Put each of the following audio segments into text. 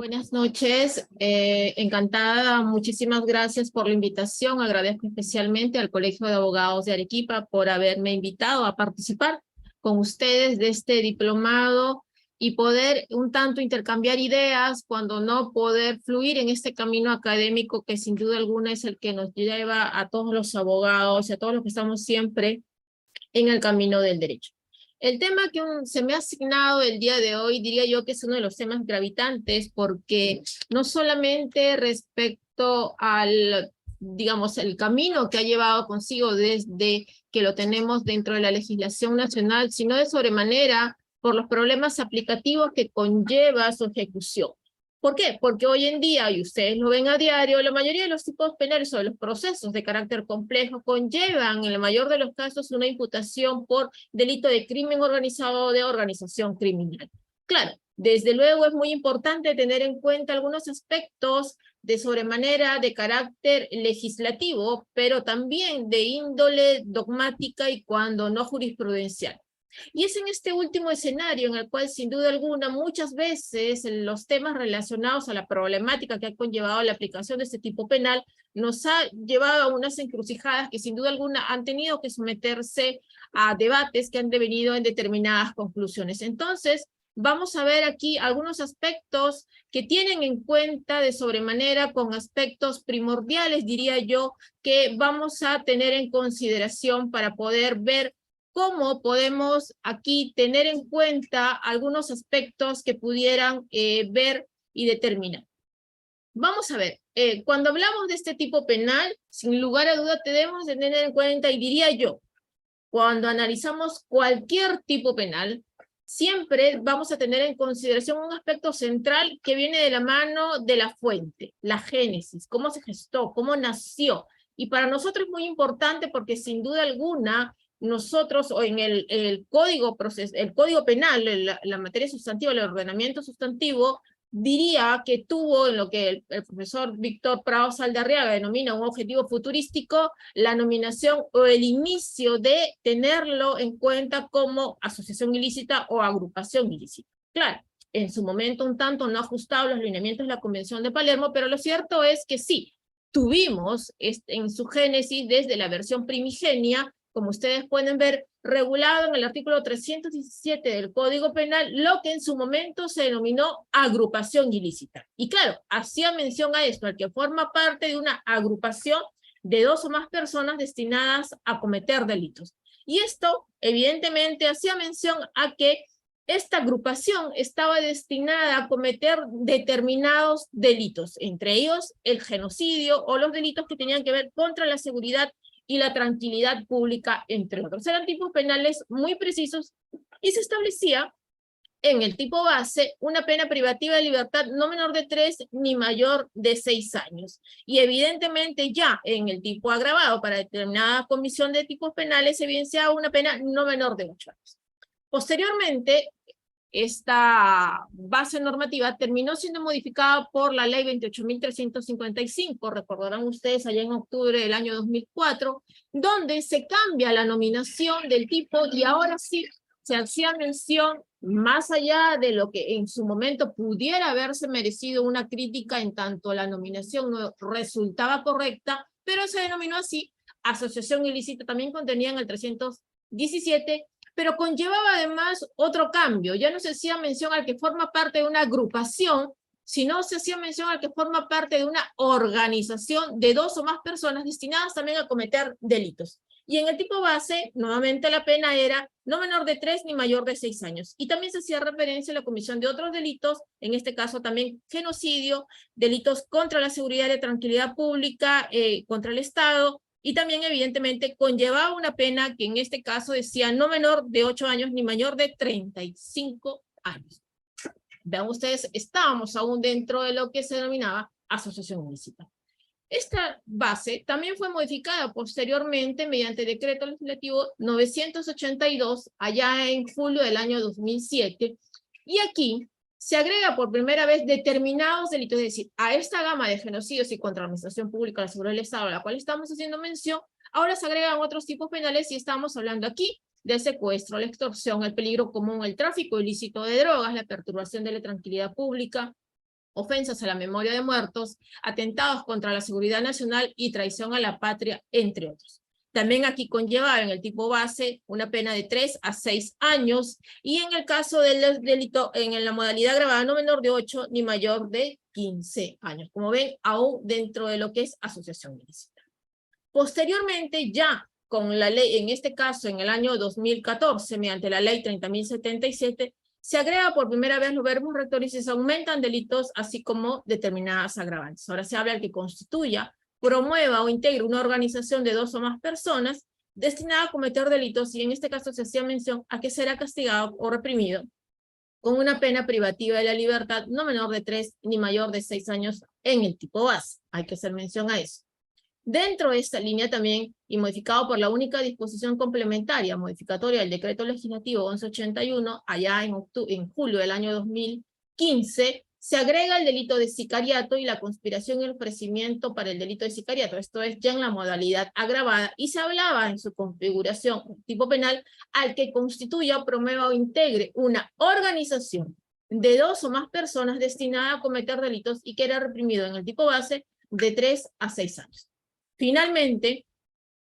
Buenas noches, encantada, muchísimas gracias por la invitación. Agradezco especialmente al Colegio de Abogados de Arequipa por haberme invitado a participar con ustedes de este diplomado y poder un tanto intercambiar ideas, cuando no poder fluir en este camino académico que sin duda alguna es el que nos lleva a todos los abogados y a todos los que estamos siempre en el camino del derecho. El tema que se me ha asignado el día de hoy, diría yo que es uno de los temas gravitantes, porque no solamente respecto al, digamos, el camino que ha llevado consigo desde que lo tenemos dentro de la legislación nacional, sino de sobremanera por los problemas aplicativos que conlleva su ejecución. ¿Por qué? Porque hoy en día, y ustedes lo ven a diario, la mayoría de los tipos penales o de los procesos de carácter complejo conllevan, en el mayor de los casos, una imputación por delito de crimen organizado o de organización criminal. Claro, desde luego es muy importante tener en cuenta algunos aspectos de sobremanera de carácter legislativo, pero también de índole dogmática y cuando no jurisprudencial. Y es en este último escenario en el cual, sin duda alguna, muchas veces los temas relacionados a la problemática que ha conllevado la aplicación de este tipo penal nos ha llevado a unas encrucijadas que sin duda alguna han tenido que someterse a debates que han devenido en determinadas conclusiones. Entonces, vamos a ver aquí algunos aspectos que tienen en cuenta de sobremanera con aspectos primordiales, diría yo, que vamos a tener en consideración para poder ver cómo podemos aquí tener en cuenta algunos aspectos que pudieran ver y determinar. Vamos a ver, cuando hablamos de este tipo penal, sin lugar a duda debemos tener en cuenta, y diría yo, cuando analizamos cualquier tipo penal, siempre vamos a tener en consideración un aspecto central que viene de la mano de la fuente, la génesis, cómo se gestó, cómo nació. Y para nosotros es muy importante porque sin duda alguna nosotros, o en el código penal, la materia sustantiva, el ordenamiento sustantivo, diría que tuvo en lo que el profesor Víctor Prado Saldarriaga denomina un objetivo futurístico, la nominación o el inicio de tenerlo en cuenta como asociación ilícita o agrupación ilícita. Claro, en su momento un tanto no ajustado los lineamientos de la Convención de Palermo, pero lo cierto es que sí, tuvimos en su génesis desde la versión primigenia, como ustedes pueden ver, regulado en el artículo 317 del Código Penal, lo que en su momento se denominó agrupación ilícita. Y claro, hacía mención a esto, al que forma parte de una agrupación de dos o más personas destinadas a cometer delitos. Y esto, evidentemente, hacía mención a que esta agrupación estaba destinada a cometer determinados delitos, entre ellos el genocidio o los delitos que tenían que ver contra la seguridad y la tranquilidad pública, entre otros. Eran tipos penales muy precisos y se establecía en el tipo base una pena privativa de libertad no menor de 3 ni mayor de 6 años. Y evidentemente ya en el tipo agravado para determinada comisión de tipos penales se evidenciaba una pena no menor de 8 años. Posteriormente, esta base normativa terminó siendo modificada por la ley 28.355, recordarán ustedes allá en octubre del año 2004, donde se cambia la nominación del tipo y ahora sí se hacía mención, más allá de lo que en su momento pudiera haberse merecido una crítica en tanto la nominación no resultaba correcta, pero se denominó así, asociación ilícita, también contenía en el 317, pero conllevaba además otro cambio. Ya no se hacía mención al que forma parte de una agrupación, sino se hacía mención al que forma parte de una organización de dos o más personas destinadas también a cometer delitos. Y en el tipo base, nuevamente la pena era no menor de 3 ni mayor de 6 años. Y también se hacía referencia a la comisión de otros delitos, en este caso también genocidio, delitos contra la seguridad y la tranquilidad pública, contra el Estado, y también evidentemente conllevaba una pena que en este caso decía no menor de 8 años ni mayor de 35 años. Vean ustedes, estábamos aún dentro de lo que se denominaba asociación ilícita. Esta base también fue modificada posteriormente mediante decreto legislativo 982 allá en julio del año 2007, y aquí se agrega por primera vez determinados delitos, es decir, a esta gama de genocidios y contra la administración pública, la seguridad del Estado, a la cual estamos haciendo mención, ahora se agregan otros tipos penales y estamos hablando aquí del secuestro, la extorsión, el peligro común, el tráfico ilícito de drogas, la perturbación de la tranquilidad pública, ofensas a la memoria de muertos, atentados contra la seguridad nacional y traición a la patria, entre otros. También aquí conlleva en el tipo base una pena de 3 a 6 años y en el caso del delito, en la modalidad agravada no menor de 8 ni mayor de 15 años. Como ven, aún dentro de lo que es asociación ilícita. Posteriormente, ya con la ley, en este caso en el año 2014, mediante la ley 30.077, se agrega por primera vez los verbos rectores y se aumentan delitos, así como determinadas agravantes. Ahora se habla del que constituya, promueva o integre una organización de 2 o más personas destinada a cometer delitos, y en este caso se hacía mención a que será castigado o reprimido con una pena privativa de la libertad no menor de 3 ni mayor de 6 años en el tipo base. Hay que hacer mención a eso. Dentro de esta línea también, y modificado por la única disposición complementaria modificatoria del decreto legislativo 1181, allá en julio del año 2015, se agrega el delito de sicariato y la conspiración y el ofrecimiento para el delito de sicariato. Esto es ya en la modalidad agravada, y se hablaba en su configuración tipo penal al que constituya, promueva o integre una organización de 2 o más personas destinada a cometer delitos y que era reprimido en el tipo base de 3 a 6 años. Finalmente,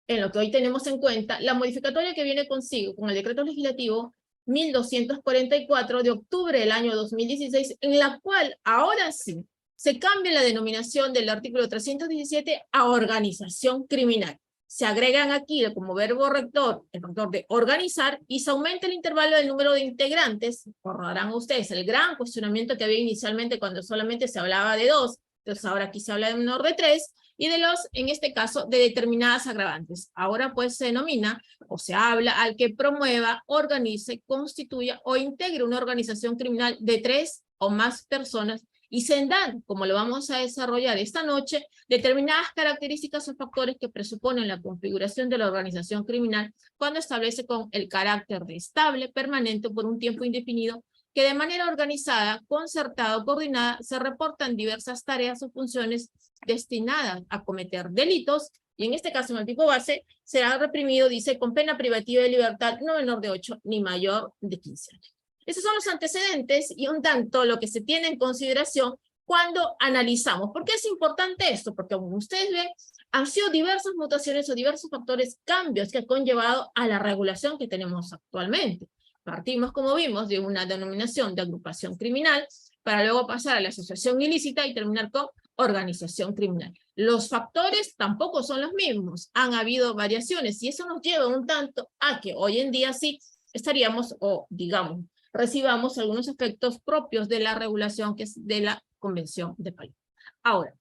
en lo que hoy tenemos en cuenta, la modificatoria que viene consigo con el decreto legislativo 1244 de octubre del año 2016, en la cual ahora sí se cambia la denominación del artículo 317 a organización criminal. Se agregan aquí como verbo rector el factor de organizar y se aumenta el intervalo del número de integrantes. Recordarán ustedes el gran cuestionamiento que había inicialmente cuando solamente se hablaba de 2, entonces ahora aquí se habla de menor de 3, y de los, en este caso, de determinadas agravantes. Ahora pues se denomina o se habla al que promueva, organice, constituya o integre una organización criminal de 3 o más personas y se dan, como lo vamos a desarrollar esta noche, determinadas características o factores que presuponen la configuración de la organización criminal cuando establece con el carácter de estable, permanente por un tiempo indefinido, que de manera organizada, concertada o coordinada se reportan diversas tareas o funciones destinadas a cometer delitos, y en este caso en el tipo base será reprimido, dice, con pena privativa de libertad no menor de 8 ni mayor de 15 años. Esos son los antecedentes y un tanto lo que se tiene en consideración cuando analizamos. ¿Por qué es importante esto? Porque como ustedes ven, han sido diversas mutaciones o diversos factores, cambios que han conllevado a la regulación que tenemos actualmente. Partimos, como vimos, de una denominación de agrupación criminal para luego pasar a la asociación ilícita y terminar con organización criminal. Los factores tampoco son los mismos, han habido variaciones y eso nos lleva un tanto a que hoy en día sí estaríamos, o digamos, recibamos algunos efectos propios de la regulación que es de la Convención de Palermo. Ahora,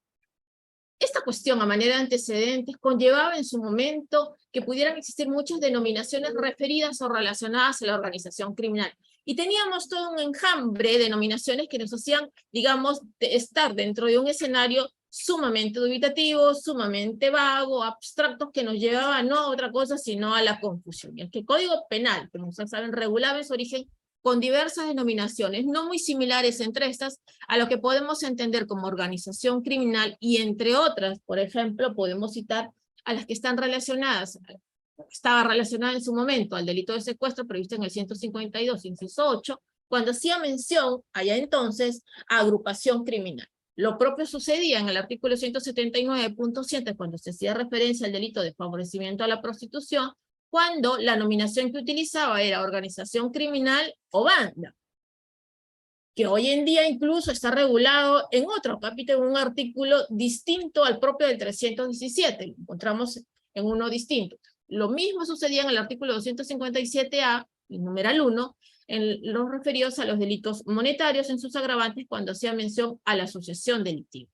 esta cuestión a manera de antecedentes conllevaba en su momento que pudieran existir muchas denominaciones referidas o relacionadas a la organización criminal. Y teníamos todo un enjambre de denominaciones que nos hacían, digamos, estar dentro de un escenario sumamente dubitativo, sumamente vago, abstractos, que nos llevaban no a otra cosa sino a la confusión. Y el que Código Penal, como ustedes saben, regulaba en su origen con diversas denominaciones, no muy similares entre estas, a lo que podemos entender como organización criminal, y entre otras, por ejemplo, podemos citar a las que están relacionadas, estaba relacionada en su momento al delito de secuestro previsto en el 152, inciso 8, cuando hacía mención, allá entonces, a agrupación criminal. Lo propio sucedía en el artículo 179.7, cuando se hacía referencia al delito de favorecimiento a la prostitución, cuando la nominación que utilizaba era organización criminal o banda, que hoy en día incluso está regulado en otro capítulo, en un artículo distinto al propio del 317, lo encontramos en uno distinto. Lo mismo sucedía en el artículo 257A, el numeral 1, en los referidos a los delitos monetarios en sus agravantes cuando hacía mención a la asociación delictiva.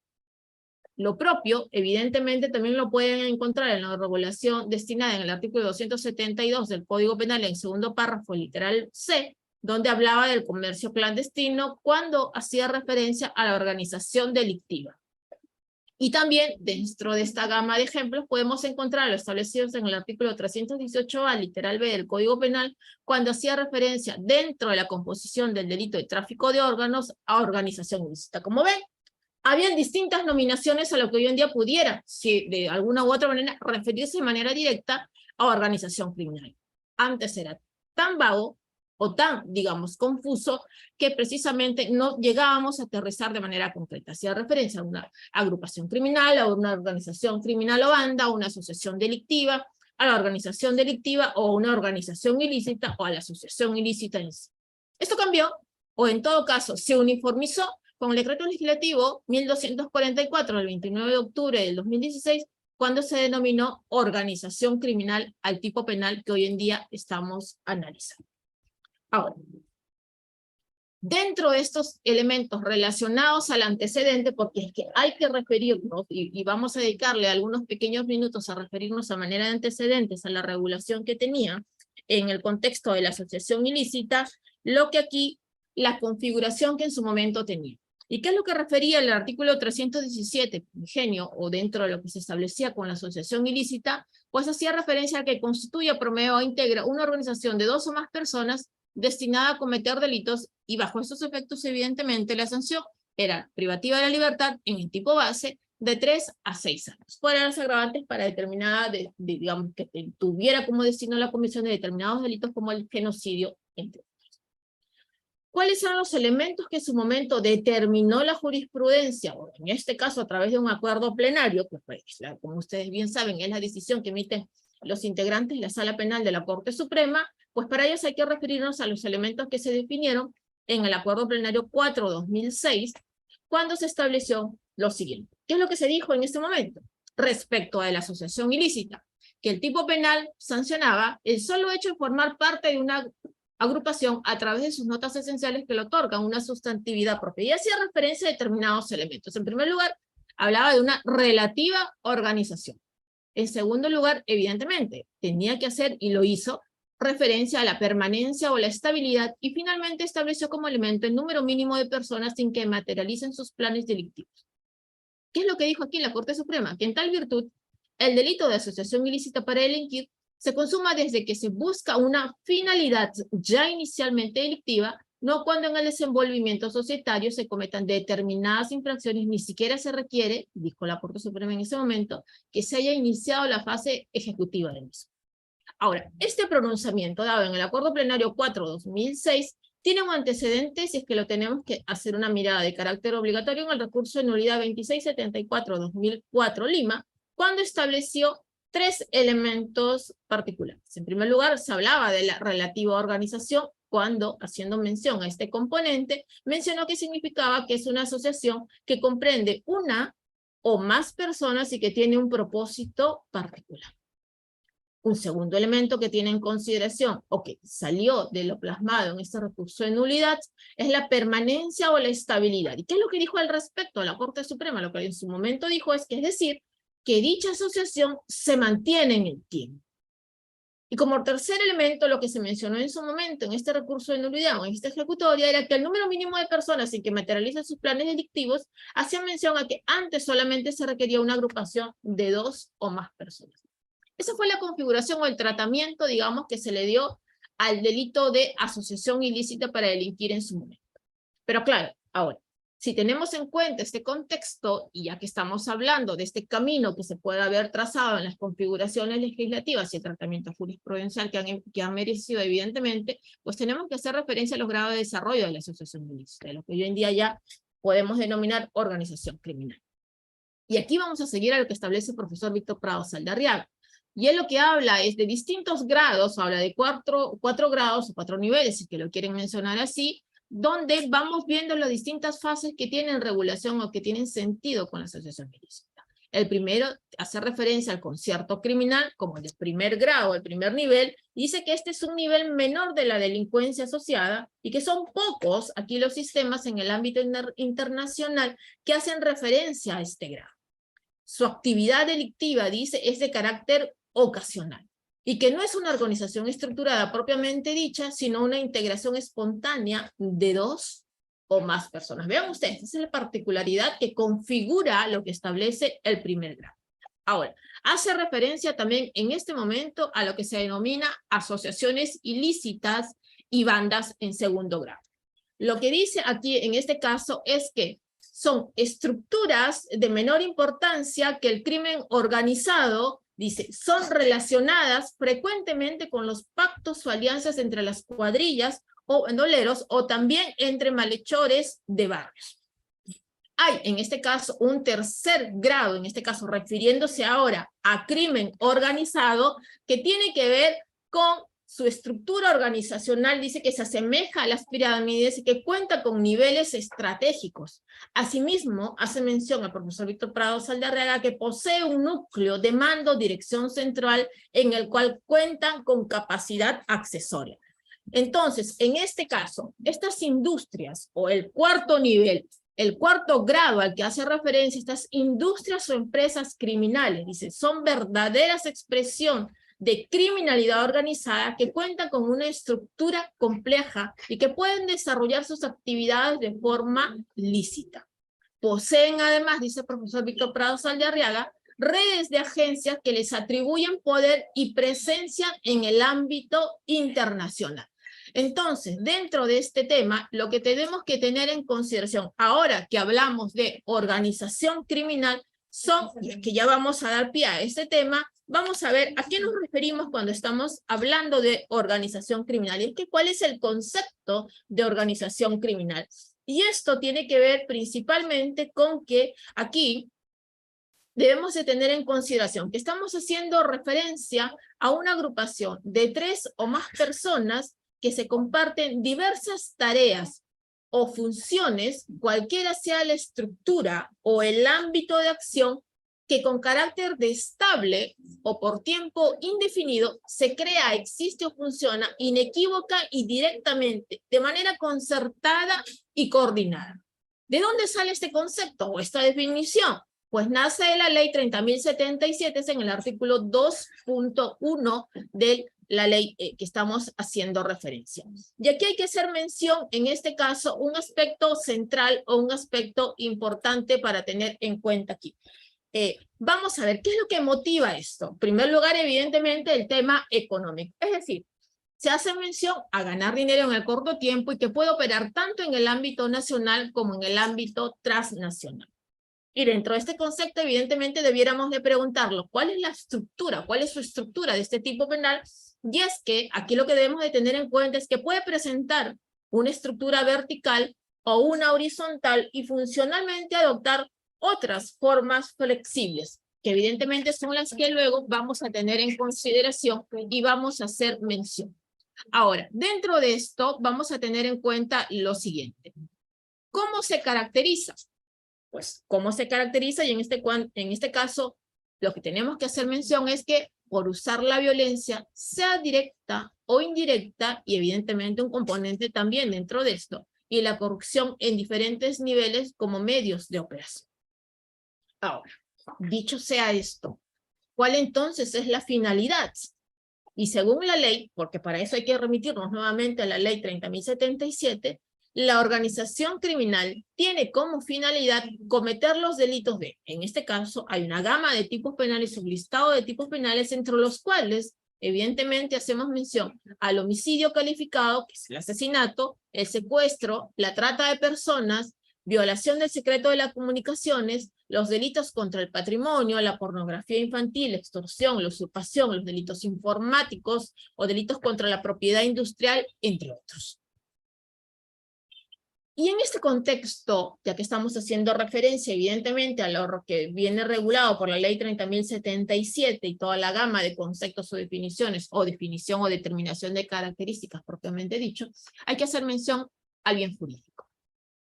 Lo propio, evidentemente, también lo pueden encontrar en la regulación destinada en el artículo 272 del Código Penal, en segundo párrafo, literal C, donde hablaba del comercio clandestino cuando hacía referencia a la organización delictiva. Y también, dentro de esta gama de ejemplos, podemos encontrar los establecidos en el artículo 318A, literal B del Código Penal, cuando hacía referencia dentro de la composición del delito de tráfico de órganos a organización ilícita. Como ven, habían distintas nominaciones a lo que hoy en día pudiera, si de alguna u otra manera, referirse de manera directa a organización criminal. Antes era tan vago, o tan, digamos, confuso, que precisamente no llegábamos a aterrizar de manera concreta. Hacía referencia a una agrupación criminal, a una organización criminal o banda, a una asociación delictiva, a la organización delictiva o una organización ilícita o a la asociación ilícita en sí. Esto cambió, o en todo caso se uniformizó con el decreto legislativo 1244 del 29 de octubre del 2016, cuando se denominó organización criminal al tipo penal que hoy en día estamos analizando. Ahora, dentro de estos elementos relacionados al antecedente, porque es que hay que referirnos, y vamos a dedicarle algunos pequeños minutos a referirnos a manera de antecedentes a la regulación que tenía en el contexto de la asociación ilícita, lo que aquí, la configuración que en su momento tenía. ¿Y qué es lo que refería el artículo 317, ingenio, o dentro de lo que se establecía con la asociación ilícita? Pues hacía referencia a que constituye, promueve o integra una organización de 2 o más personas destinada a cometer delitos, y bajo estos efectos, evidentemente, la sanción era privativa de la libertad en el tipo base de 3 a 6 años. Fueran las agravantes para determinada, digamos, que tuviera como destino la comisión de determinados delitos como el genocidio, entre otros. ¿Cuáles son los elementos que en su momento determinó la jurisprudencia? O en este caso, a través de un acuerdo plenario, que pues, como ustedes bien saben, es la decisión que emiten los integrantes de la Sala Penal de la Corte Suprema, pues para ellos hay que referirnos a los elementos que se definieron en el Acuerdo Plenario 4/2006, cuando se estableció lo siguiente. ¿Qué es lo que se dijo en este momento? Respecto a la asociación ilícita, que el tipo penal sancionaba el solo hecho de formar parte de una agrupación a través de sus notas esenciales que le otorgan una sustantividad propia. Y hacía referencia a determinados elementos. En primer lugar, hablaba de una relativa organización. En segundo lugar, evidentemente, tenía que hacer, y lo hizo, referencia a la permanencia o la estabilidad, y finalmente estableció como elemento el número mínimo de personas sin que materialicen sus planes delictivos. ¿Qué es lo que dijo aquí la Corte Suprema? Que en tal virtud, el delito de asociación ilícita para delinquir se consuma desde que se busca una finalidad ya inicialmente delictiva, no cuando en el desenvolvimiento societario se cometan determinadas infracciones, ni siquiera se requiere, dijo la Corte Suprema en ese momento, que se haya iniciado la fase ejecutiva del mismo. Ahora, este pronunciamiento dado en el Acuerdo Plenario 4/2006 tiene un antecedente, si es que lo tenemos que hacer una mirada de carácter obligatorio, en el recurso de nulidad 2674/2004 Lima, cuando estableció 3 elementos particulares. En primer lugar, se hablaba de la relativa organización, cuando, haciendo mención a este componente, mencionó que significaba que es una asociación que comprende una o más personas y que tiene un propósito particular. Un segundo elemento que tiene en consideración, o que salió de lo plasmado en este recurso de nulidad, es la permanencia o la estabilidad. ¿Y qué es lo que dijo al respecto la Corte Suprema? Lo que en su momento dijo es que, es decir, que dicha asociación se mantiene en el tiempo. Y como tercer elemento, lo que se mencionó en su momento en este recurso de nulidad o en esta ejecutoria era que el número mínimo de personas sin que materialicen sus planes delictivos hacía mención a que antes solamente se requería una agrupación de 2 o más personas. Esa fue la configuración o el tratamiento, digamos, que se le dio al delito de asociación ilícita para delinquir en su momento. Pero claro, ahora, si tenemos en cuenta este contexto, y ya que estamos hablando de este camino que se puede haber trazado en las configuraciones legislativas y el tratamiento jurisprudencial que han merecido, evidentemente, pues tenemos que hacer referencia a los grados de desarrollo de la asociación ilícita, de lo que hoy en día ya podemos denominar organización criminal. Y aquí vamos a seguir a lo que establece el profesor Víctor Prado Saldarriaga. Y él lo que habla es de distintos grados, habla de cuatro grados o 4 niveles, si que lo quieren mencionar así, donde vamos viendo las distintas fases que tienen regulación o que tienen sentido con la asociación ilícita. El primero hace referencia al concierto criminal como el de primer grado, el primer nivel, y dice que este es un nivel menor de la delincuencia asociada y que son pocos aquí los sistemas en el ámbito internacional que hacen referencia a este grado. Su actividad delictiva, dice, es de carácter ocasional, y que no es una organización estructurada propiamente dicha, sino una integración espontánea de 2 o más personas. Vean ustedes, esa es la particularidad que configura lo que establece el primer grado. Ahora, hace referencia también en este momento a lo que se denomina asociaciones ilícitas y bandas en segundo grado. Lo que dice aquí en este caso es que son estructuras de menor importancia que el crimen organizado, dice, son relacionadas frecuentemente con los pactos o alianzas entre las cuadrillas o bandoleros, o también entre malhechores de barrios. Hay, en este caso, un tercer grado, en este caso refiriéndose ahora a crimen organizado, que tiene que ver con su estructura organizacional. Dice que se asemeja a las pirámides y que cuenta con niveles estratégicos. Asimismo, hace mención al profesor Víctor Prado Saldarriaga que posee un núcleo de mando, dirección central, en el cual cuentan con capacidad accesoria. Entonces, en este caso, estas industrias o el cuarto nivel, el cuarto grado al que hace referencia, estas industrias o empresas criminales, dice, son verdaderas expresión de criminalidad organizada que cuentan con una estructura compleja y que pueden desarrollar sus actividades de forma lícita. Poseen además, dice el profesor Víctor Prado Saldarriaga, redes de agencias que les atribuyen poder y presencia en el ámbito internacional. Entonces, dentro de este tema, lo que tenemos que tener en consideración, ahora que hablamos de organización criminal, son, y es que ya vamos a dar pie a este tema, vamos a ver a qué nos referimos cuando estamos hablando de organización criminal. Y es que cuál es el concepto de organización criminal. Y esto tiene que ver principalmente con que aquí debemos de tener en consideración que estamos haciendo referencia a una agrupación de 3 o más personas que se comparten diversas tareas o funciones, cualquiera sea la estructura o el ámbito de acción, que con carácter de estable o por tiempo indefinido se crea, existe o funciona inequívoca y directamente, de manera concertada y coordinada. ¿De dónde sale este concepto o esta definición? Pues nace de la ley 30.077, es en el artículo 2.1 de la ley que estamos haciendo referencia. Y aquí hay que hacer mención, en este caso, un aspecto central o un aspecto importante para tener en cuenta aquí. Vamos a ver, ¿qué es lo que motiva esto? En primer lugar, evidentemente, el tema económico. Es decir, se hace mención a ganar dinero en el corto tiempo y que puede operar tanto en el ámbito nacional como en el ámbito transnacional. Y dentro de este concepto, evidentemente, debiéramos de preguntarlo, ¿cuál es la estructura? ¿Cuál es su estructura de este tipo penal? Y es que aquí lo que debemos de tener en cuenta es que puede presentar una estructura vertical o una horizontal y funcionalmente adoptar otras formas flexibles, que evidentemente son las que luego vamos a tener en consideración y vamos a hacer mención. Ahora, dentro de esto vamos a tener en cuenta lo siguiente. ¿Cómo se caracteriza? Pues, ¿cómo se caracteriza? Y en este caso, lo que tenemos que hacer mención es que por usar la violencia, sea directa o indirecta, y evidentemente un componente también dentro de esto, y la corrupción en diferentes niveles como medios de operación. Ahora, dicho sea esto, ¿cuál entonces es la finalidad? Y según la ley, porque para eso hay que remitirnos nuevamente a la ley 30.077, la organización criminal tiene como finalidad cometer los delitos de, en este caso, hay una gama de tipos penales, un listado de tipos penales, entre los cuales, evidentemente, hacemos mención al homicidio calificado, que es el asesinato, el secuestro, la trata de personas, violación del secreto de las comunicaciones, los delitos contra el patrimonio, la pornografía infantil, extorsión, la usurpación, los delitos informáticos o delitos contra la propiedad industrial, entre otros. Y en este contexto, ya que estamos haciendo referencia evidentemente a lo que viene regulado por la ley 30.077 y toda la gama de conceptos o definiciones, o definición o determinación de características propiamente dicho, hay que hacer mención al bien jurídico.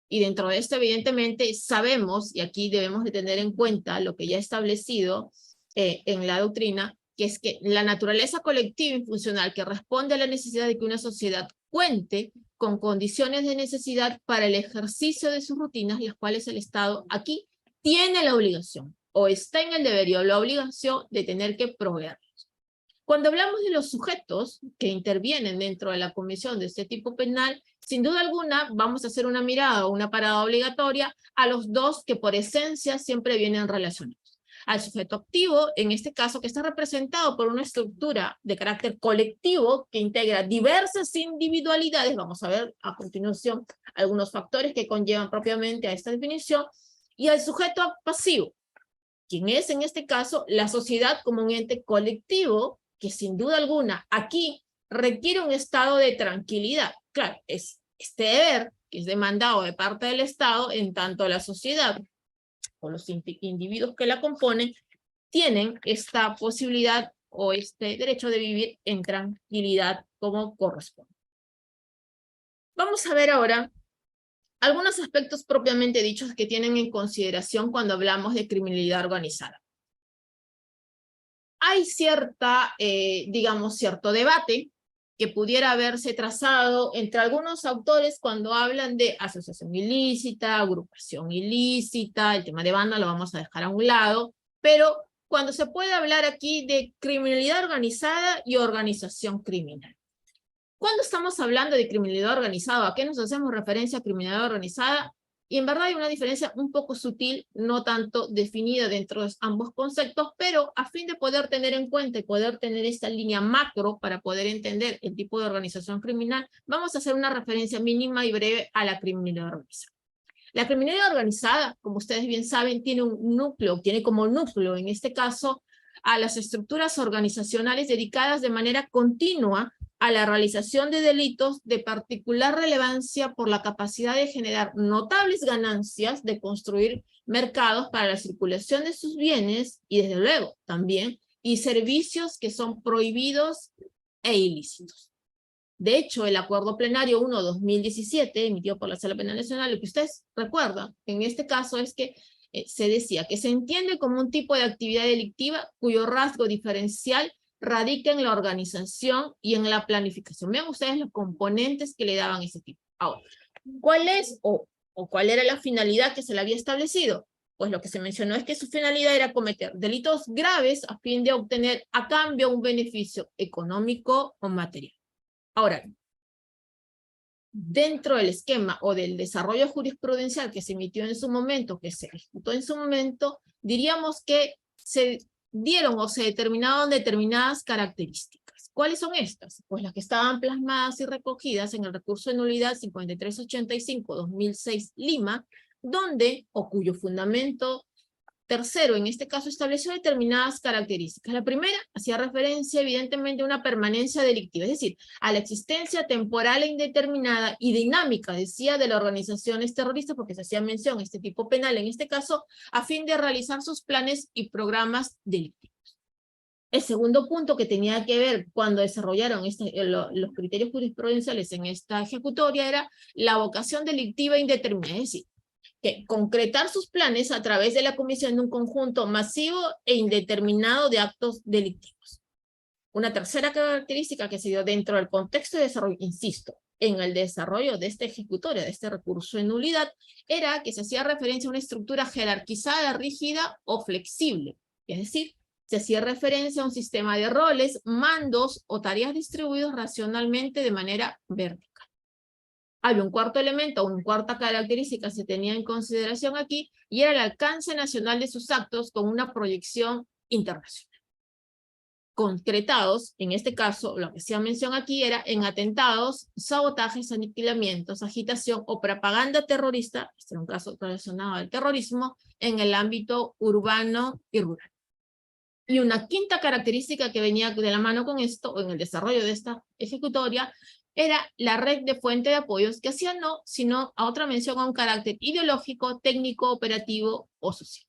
Y dentro de esto, evidentemente, sabemos, y aquí debemos de tener en cuenta lo que ya he establecido en la doctrina, que es que la naturaleza colectiva y funcional que responde a la necesidad de que una sociedad cuente con condiciones de necesidad para el ejercicio de sus rutinas, las cuales el Estado aquí tiene la obligación, o está en el deber y la obligación de tener que proveerlos. Cuando hablamos de los sujetos que intervienen dentro de la comisión de este tipo penal, sin duda alguna vamos a hacer una mirada o una parada obligatoria a los dos que por esencia siempre vienen relacionados. Al sujeto activo, en este caso, que está representado por una estructura de carácter colectivo que integra diversas individualidades. Vamos a ver a continuación algunos factores que conllevan propiamente a esta definición. Y al sujeto pasivo, quien es en este caso la sociedad como un ente colectivo que sin duda alguna aquí requiere un estado de tranquilidad. claro, es este deber que es demandado de parte del Estado, en tanto la sociedad o los individuos que la componen tienen esta posibilidad o este derecho de vivir en tranquilidad como corresponde. Vamos a ver ahora algunos aspectos propiamente dichos que tienen en consideración cuando hablamos de criminalidad organizada. Hay digamos, cierto debate que pudiera haberse trazado entre algunos autores cuando hablan de asociación ilícita, agrupación ilícita, el tema de banda lo vamos a dejar a un lado, pero cuando se puede hablar aquí de criminalidad organizada y organización criminal. Cuando estamos hablando de criminalidad organizada, ¿a qué nos hacemos referencia a criminalidad organizada? Y en verdad hay una diferencia un poco sutil, no tanto definida dentro de ambos conceptos, pero a fin de poder tener en cuenta y poder tener esta línea macro para poder entender el tipo de organización criminal, vamos a hacer una referencia mínima y breve a la criminalidad organizada. La criminalidad organizada, como ustedes bien saben, tiene un núcleo, tiene como núcleo, en este caso, a las estructuras organizacionales dedicadas de manera continua a la realización de delitos de particular relevancia por la capacidad de generar notables ganancias, de construir mercados para la circulación de sus bienes y desde luego también y servicios que son prohibidos e ilícitos. De hecho, el Acuerdo Plenario 1/2017, emitido por la Sala Penal Nacional, lo que ustedes recuerdan en este caso es que se decía que se entiende como un tipo de actividad delictiva cuyo rasgo diferencial radica en la organización y en la planificación. Vean ustedes los componentes que le daban ese tipo. Ahora, ¿cuál es o cuál era la finalidad que se le había establecido? Pues lo que se mencionó es que su finalidad era cometer delitos graves a fin de obtener a cambio un beneficio económico o material. Ahora, dentro del esquema o del desarrollo jurisprudencial que se emitió en su momento, que se ejecutó en su momento, diríamos que se dieron o se determinaron determinadas características. ¿Cuáles son estas? Pues las que estaban plasmadas y recogidas en el recurso de nulidad 5385-2006 Lima, donde, o cuyo fundamento tercero, en este caso, estableció determinadas características. La primera hacía referencia, evidentemente, a una permanencia delictiva, es decir, a la existencia temporal e indeterminada y dinámica, decía, de las organizaciones terroristas, porque se hacía mención a este tipo penal, en este caso, a fin de realizar sus planes y programas delictivos. El segundo punto que tenía que ver cuando desarrollaron los criterios jurisprudenciales en esta ejecutoria era la vocación delictiva indeterminada, es decir, que concretar sus planes a través de la comisión de un conjunto masivo e indeterminado de actos delictivos. Una tercera característica que se dio dentro del contexto de desarrollo, insisto, en el desarrollo de esta ejecutoria, de este recurso de nulidad, era que se hacía referencia a una estructura jerarquizada, rígida o flexible, es decir, se hacía referencia a un sistema de roles, mandos o tareas distribuidos racionalmente de manera vertical. Había un cuarto elemento, una cuarta característica se tenía en consideración aquí, y era el alcance nacional de sus actos con una proyección internacional. Concretados, en este caso, lo que se ha mencionado aquí era en atentados, sabotajes, aniquilamientos, agitación o propaganda terrorista, este era un caso relacionado al terrorismo, en el ámbito urbano y rural. Y una quinta característica que venía de la mano con esto, o en el desarrollo de esta ejecutoria, era la red de fuente de apoyos que hacía sino a otra mención a un carácter ideológico, técnico, operativo o social.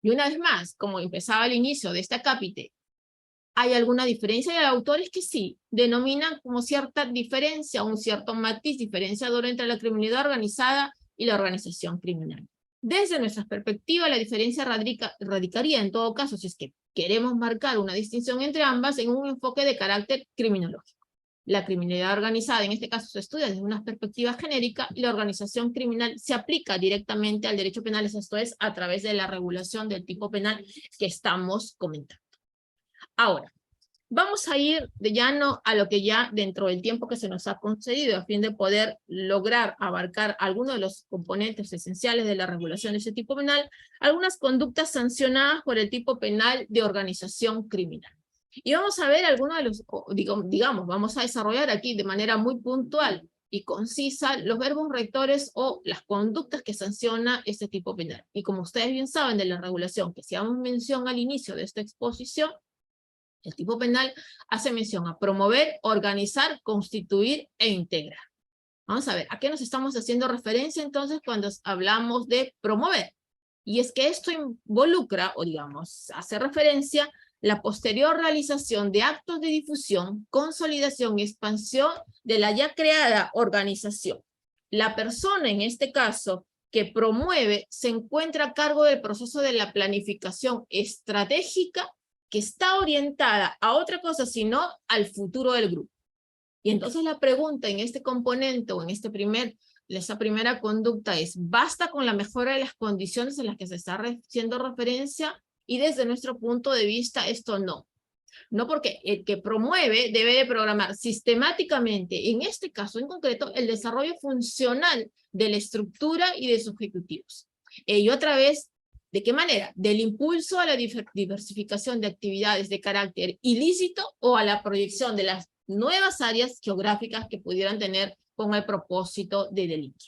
Y una vez más, como empezaba al inicio de esta cápite, hay alguna diferencia de autores que sí, denominan como cierta diferencia, un cierto matiz diferenciador entre la criminalidad organizada y la organización criminal. Desde nuestra perspectiva, la diferencia radicaría en todo caso, si es que queremos marcar una distinción entre ambas, en un enfoque de carácter criminológico. La criminalidad organizada, en este caso, se estudia desde una perspectiva genérica y la organización criminal se aplica directamente al derecho penal, esto es, a través de la regulación del tipo penal que estamos comentando. Ahora, vamos a ir de llano a lo que ya dentro del tiempo que se nos ha concedido a fin de poder lograr abarcar algunos de los componentes esenciales de la regulación de ese tipo penal, algunas conductas sancionadas por el tipo penal de organización criminal. Y vamos a ver algunos de los, digamos, vamos a desarrollar aquí de manera muy puntual y concisa los verbos rectores o las conductas que sanciona este tipo penal. Y como ustedes bien saben de la regulación que hacíamos mención al inicio de esta exposición, El tipo penal hace mención a promover, organizar, constituir e integrar. Vamos a ver, ¿a qué nos estamos haciendo referencia entonces cuando hablamos de promover? Y es que esto involucra, o digamos, hace referencia la posterior realización de actos de difusión, consolidación y expansión de la ya creada organización. La persona, en este caso, que promueve, se encuentra a cargo del proceso de la planificación estratégica que está orientada a otra cosa, sino al futuro del grupo. Y entonces la pregunta en este componente o en esta primera conducta es, ¿basta con la mejora de las condiciones en las que se está haciendo referencia? Y desde nuestro punto de vista esto no. No, porque el que promueve debe de programar sistemáticamente, en este caso en concreto, el desarrollo funcional de la estructura y de sus ejecutivos. Ello a través, ¿de qué manera? Del impulso a la diversificación de actividades de carácter ilícito o a la proyección de las nuevas áreas geográficas que pudieran tener con el propósito de delito.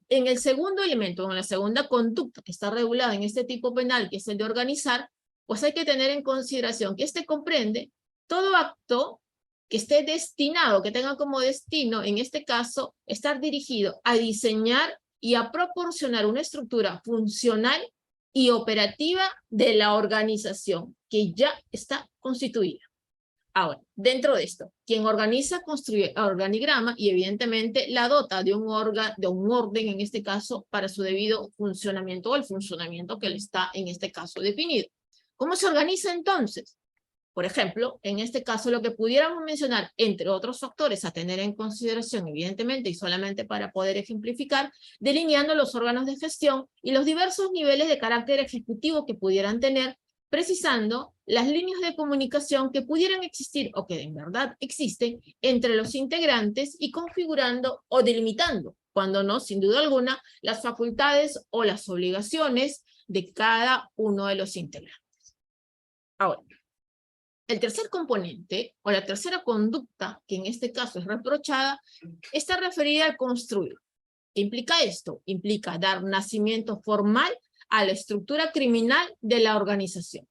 En el segundo elemento, en la segunda conducta que está regulada en este tipo penal, que es el de organizar, pues hay que tener en consideración que este comprende todo acto que esté destinado, que tenga como destino, en este caso, estar dirigido a diseñar y a proporcionar una estructura funcional y operativa de la organización que ya está constituida. Ahora, dentro de esto, quien organiza construye organigrama y evidentemente la dota de un orden, en este caso, para su debido funcionamiento o el funcionamiento que le está, en este caso, definido. ¿Cómo se organiza entonces? Por ejemplo, en este caso lo que pudiéramos mencionar, entre otros factores a tener en consideración, evidentemente, y solamente para poder ejemplificar, delineando los órganos de gestión y los diversos niveles de carácter ejecutivo que pudieran tener, precisando las líneas de comunicación que pudieran existir o que en verdad existen entre los integrantes y configurando o delimitando, cuando no, sin duda alguna, las facultades o las obligaciones de cada uno de los integrantes. Ahora, el tercer componente, o la tercera conducta, que en este caso es reprochada, está referida al construir. ¿Qué implica esto? Implica dar nacimiento formal a la estructura criminal de la organización.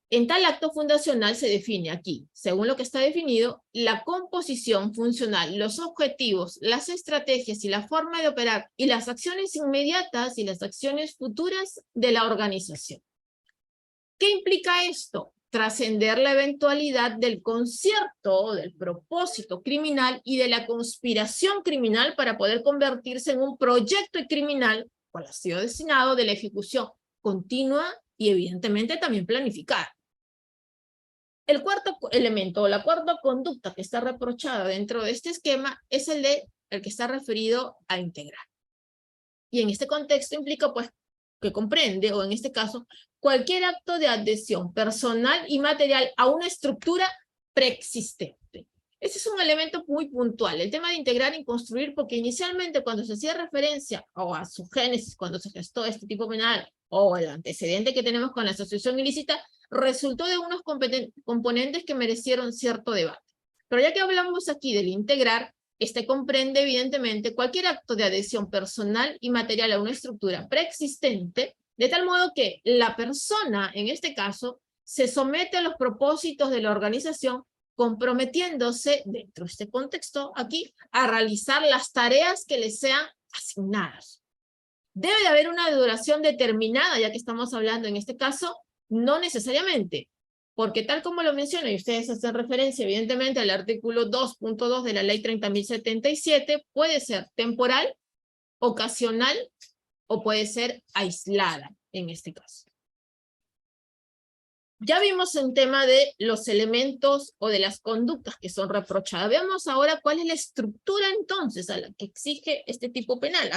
En tal acto fundacional se define aquí, según lo que está definido, la composición funcional, los objetivos, las estrategias y la forma de operar, y las acciones inmediatas y las acciones futuras de la organización. ¿Qué implica esto? Trascender la eventualidad del concierto, del propósito criminal y de la conspiración criminal para poder convertirse en un proyecto criminal, cual ha sido destinado de la ejecución continua y evidentemente también planificada. El cuarto elemento o la cuarta conducta que está reprochada dentro de este esquema es el que está referido a integrar. Y en este contexto implica pues que comprende, o en este caso, cualquier acto de adhesión personal y material a una estructura preexistente. Ese es un elemento muy puntual, el tema de integrar y construir, porque inicialmente cuando se hacía referencia o a su génesis, cuando se gestó este tipo penal, o el antecedente que tenemos con la asociación ilícita, resultó de unos componentes que merecieron cierto debate. Pero ya que hablamos aquí del integrar, este comprende evidentemente cualquier acto de adhesión personal y material a una estructura preexistente, de tal modo que la persona, en este caso, se somete a los propósitos de la organización, comprometiéndose, dentro de este contexto aquí, a realizar las tareas que le sean asignadas. Debe de haber una duración determinada, ya que estamos hablando en este caso, no necesariamente, porque tal como lo menciono, y ustedes hacen referencia evidentemente al artículo 2.2 de la ley 30.077, puede ser temporal, ocasional, o puede ser aislada en este caso. Ya vimos en tema de los elementos o de las conductas que son reprochadas. Veamos ahora cuál es la estructura entonces a la que exige este tipo penal.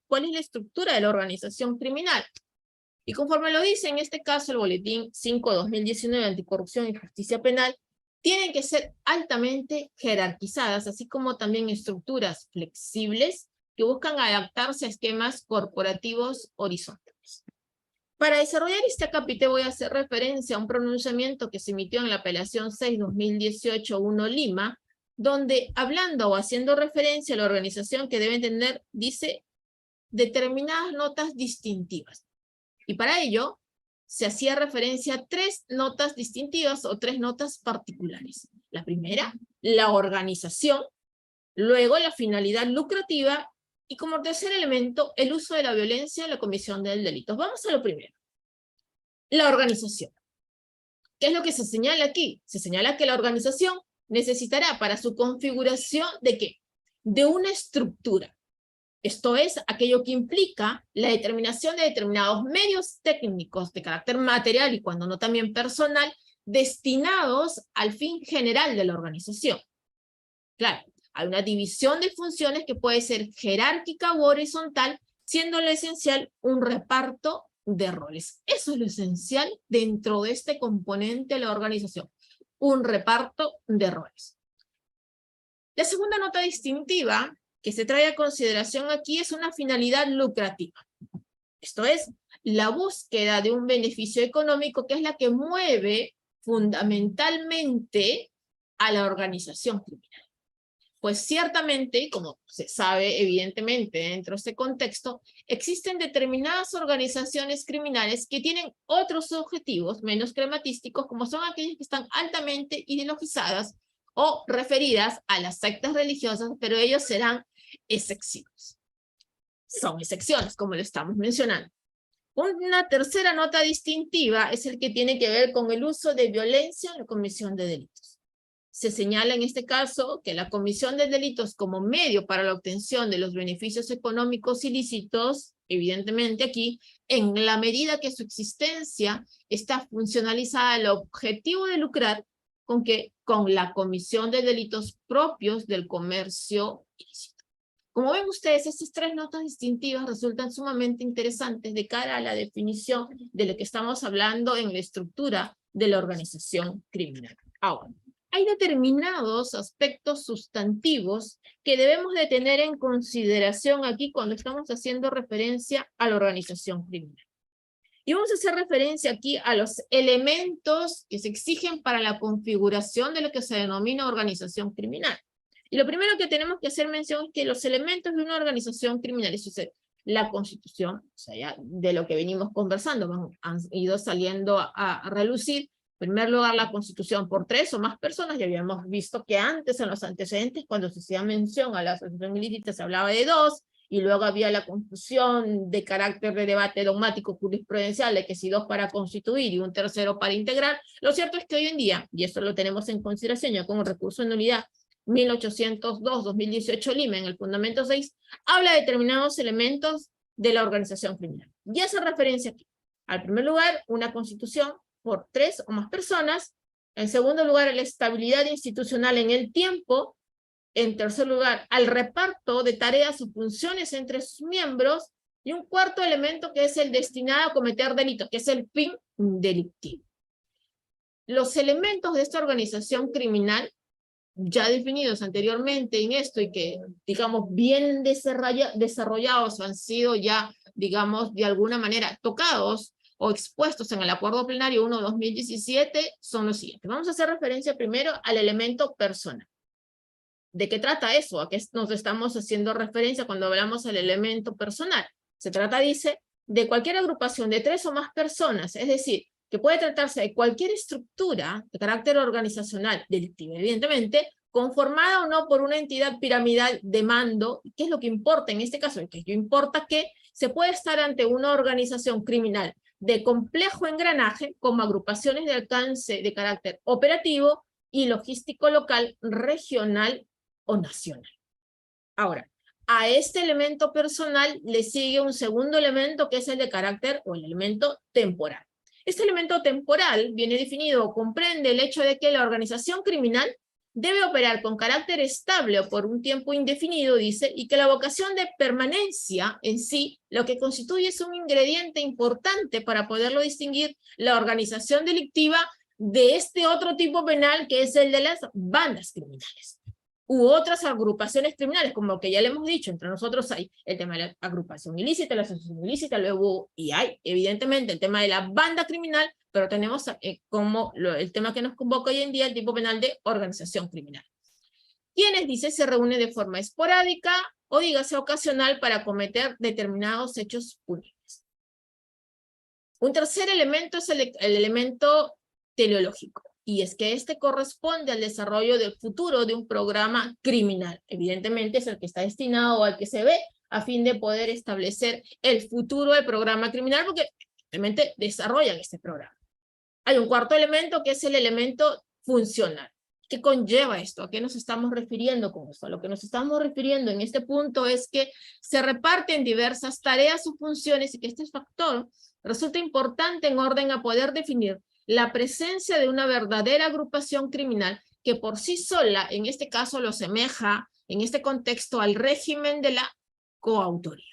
¿Cuál es la estructura de la organización criminal? Y conforme lo dice en este caso el Boletín 5/2019 Anticorrupción y Justicia Penal, tienen que ser altamente jerarquizadas, así como también estructuras flexibles que buscan adaptarse a esquemas corporativos horizontales. Para desarrollar este acápite voy a hacer referencia a un pronunciamiento que se emitió en la apelación 6/2018-1 Lima, donde hablando o haciendo referencia a la organización que deben tener, dice, determinadas notas distintivas. Y para ello, se hacía referencia a 3 notas distintivas o 3 notas particulares. La primera, la organización, luego la finalidad lucrativa y como tercer elemento, el uso de la violencia en la comisión del delito. Vamos a lo primero. La organización. ¿Qué es lo que se señala aquí? Se señala que la organización necesitará para su configuración ¿de qué? De una estructura. Esto es aquello que implica la determinación de determinados medios técnicos de carácter material y cuando no también personal, destinados al fin general de la organización. Claro, hay una división de funciones que puede ser jerárquica u horizontal, siendo lo esencial un reparto de roles. Eso es lo esencial dentro de este componente de la organización, un reparto de roles. La segunda nota distintiva que se trae a consideración aquí es una finalidad lucrativa. Esto es, la búsqueda de un beneficio económico que es la que mueve fundamentalmente a la organización criminal. Pues ciertamente, como se sabe evidentemente dentro de este contexto, existen determinadas organizaciones criminales que tienen otros objetivos menos crematísticos, como son aquellas que están altamente ideologizadas o referidas a las sectas religiosas, pero ellos serán excepciones. Son excepciones, como lo estamos mencionando. Una tercera nota distintiva es el que tiene que ver con el uso de violencia en la comisión de delitos. Se señala en este caso que la comisión de delitos como medio para la obtención de los beneficios económicos ilícitos, evidentemente aquí, en la medida que su existencia está funcionalizada al objetivo de lucrar con la comisión de delitos propios del comercio ilícito. Como ven ustedes, estas 3 notas distintivas resultan sumamente interesantes de cara a la definición de lo que estamos hablando en la estructura de la organización criminal. Ahora, hay determinados aspectos sustantivos que debemos de tener en consideración aquí cuando estamos haciendo referencia a la organización criminal. Y vamos a hacer referencia aquí a los elementos que se exigen para la configuración de lo que se denomina organización criminal. Y lo primero que tenemos que hacer mención es que los elementos de una organización criminal, es decir, la constitución, o sea, ya de lo que venimos conversando, han ido saliendo a relucir. En primer lugar, la constitución por 3 o más personas. Ya habíamos visto que antes, en los antecedentes, cuando se hacía mención a la asociación ilícita, se hablaba de 2, y luego había la confusión de carácter de debate dogmático jurisprudencial, de que si 2 para constituir y un tercero para integrar. Lo cierto es que hoy en día, y esto lo tenemos en consideración ya con el recurso de nulidad 1802-2018 Lima, en el fundamento 6, habla de determinados elementos de la organización criminal. Y hace referencia aquí. Al primer lugar, una constitución por 3 o más personas. En segundo lugar, la estabilidad institucional en el tiempo. En tercer lugar, al reparto de tareas o funciones entre sus miembros. Y un cuarto elemento que es el destinado a cometer delitos, que es el fin delictivo. Los elementos de esta organización criminal ya definidos anteriormente en esto y que, digamos, bien desarrollados han sido ya, digamos, de alguna manera tocados o expuestos en el Acuerdo Plenario 1/2017 son los siguientes. Vamos a hacer referencia primero al elemento personal. ¿De qué trata eso? ¿A qué nos estamos haciendo referencia cuando hablamos del elemento personal? Se trata, dice, de cualquier agrupación de 3 o más personas, es decir, que puede tratarse de cualquier estructura de carácter organizacional delictivo, evidentemente, conformada o no por una entidad piramidal de mando. ¿Qué es lo que importa en este caso? Que importa que se puede estar ante una organización criminal de complejo engranaje, como agrupaciones de alcance de carácter operativo y logístico local, regional o nacional. Ahora, a este elemento personal le sigue un segundo elemento que es el de carácter o el elemento temporal. Este elemento temporal viene definido o comprende el hecho de que la organización criminal debe operar con carácter estable o por un tiempo indefinido, dice, y que la vocación de permanencia en sí lo que constituye es un ingrediente importante para poderlo distinguir la organización delictiva de este otro tipo penal que es el de las bandas criminales u otras agrupaciones criminales, como que ya le hemos dicho, entre nosotros hay el tema de la agrupación ilícita, la asociación ilícita, luego, y hay evidentemente el tema de la banda criminal, pero tenemos como el tema que nos convoca hoy en día, el tipo penal de organización criminal. Quienes, dice, se reúnen de forma esporádica o dígase ocasional para cometer determinados hechos punibles. Un tercer elemento es el elemento teleológico, y es que este corresponde al desarrollo del futuro de un programa criminal. Evidentemente es el que está destinado al que se ve a fin de poder establecer el futuro del programa criminal, porque realmente desarrollan este programa. Hay un cuarto elemento que es el elemento funcional. ¿Qué conlleva esto? ¿A qué nos estamos refiriendo con esto? A lo que nos estamos refiriendo en este punto es que se reparten diversas tareas o funciones y que este factor resulta importante en orden a poder definir la presencia de una verdadera agrupación criminal que por sí sola, en este caso, lo asemeja en este contexto al régimen de la coautoría.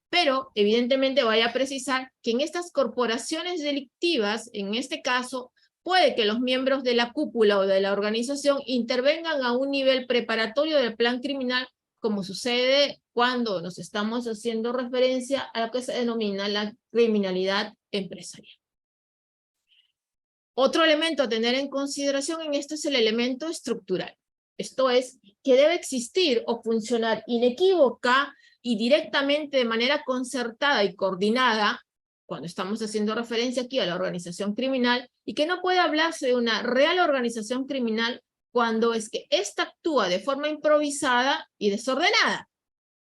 Pero, evidentemente, voy a precisar que en estas corporaciones delictivas, en este caso, puede que los miembros de la cúpula o de la organización intervengan a un nivel preparatorio del plan criminal, como sucede cuando nos estamos haciendo referencia a lo que se denomina la criminalidad empresarial. Otro elemento a tener en consideración en esto es el elemento estructural. Esto es, que debe existir o funcionar inequívoca y directamente de manera concertada y coordinada, cuando estamos haciendo referencia aquí a la organización criminal, y que no puede hablarse de una real organización criminal cuando es que ésta actúa de forma improvisada y desordenada.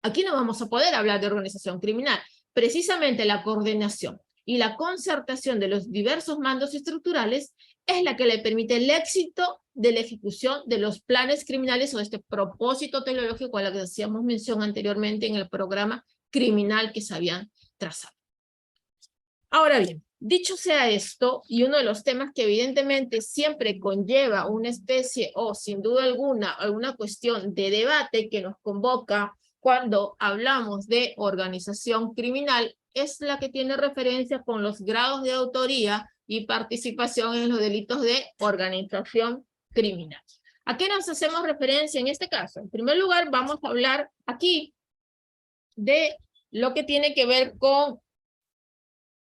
Aquí no vamos a poder hablar de organización criminal. Precisamente la coordinación y la concertación de los diversos mandos estructurales es la que le permite el éxito de la ejecución de los planes criminales o de este propósito teleológico al que hacíamos mención anteriormente en el programa criminal que se habían trazado. Ahora bien, dicho sea esto, y uno de los temas que evidentemente siempre conlleva una especie o sin duda alguna cuestión de debate que nos convoca cuando hablamos de organización criminal, es la que tiene referencia con los grados de autoría y participación en los delitos de organización criminal. ¿A qué nos hacemos referencia en este caso? En primer lugar, vamos a hablar aquí de lo que tiene que ver con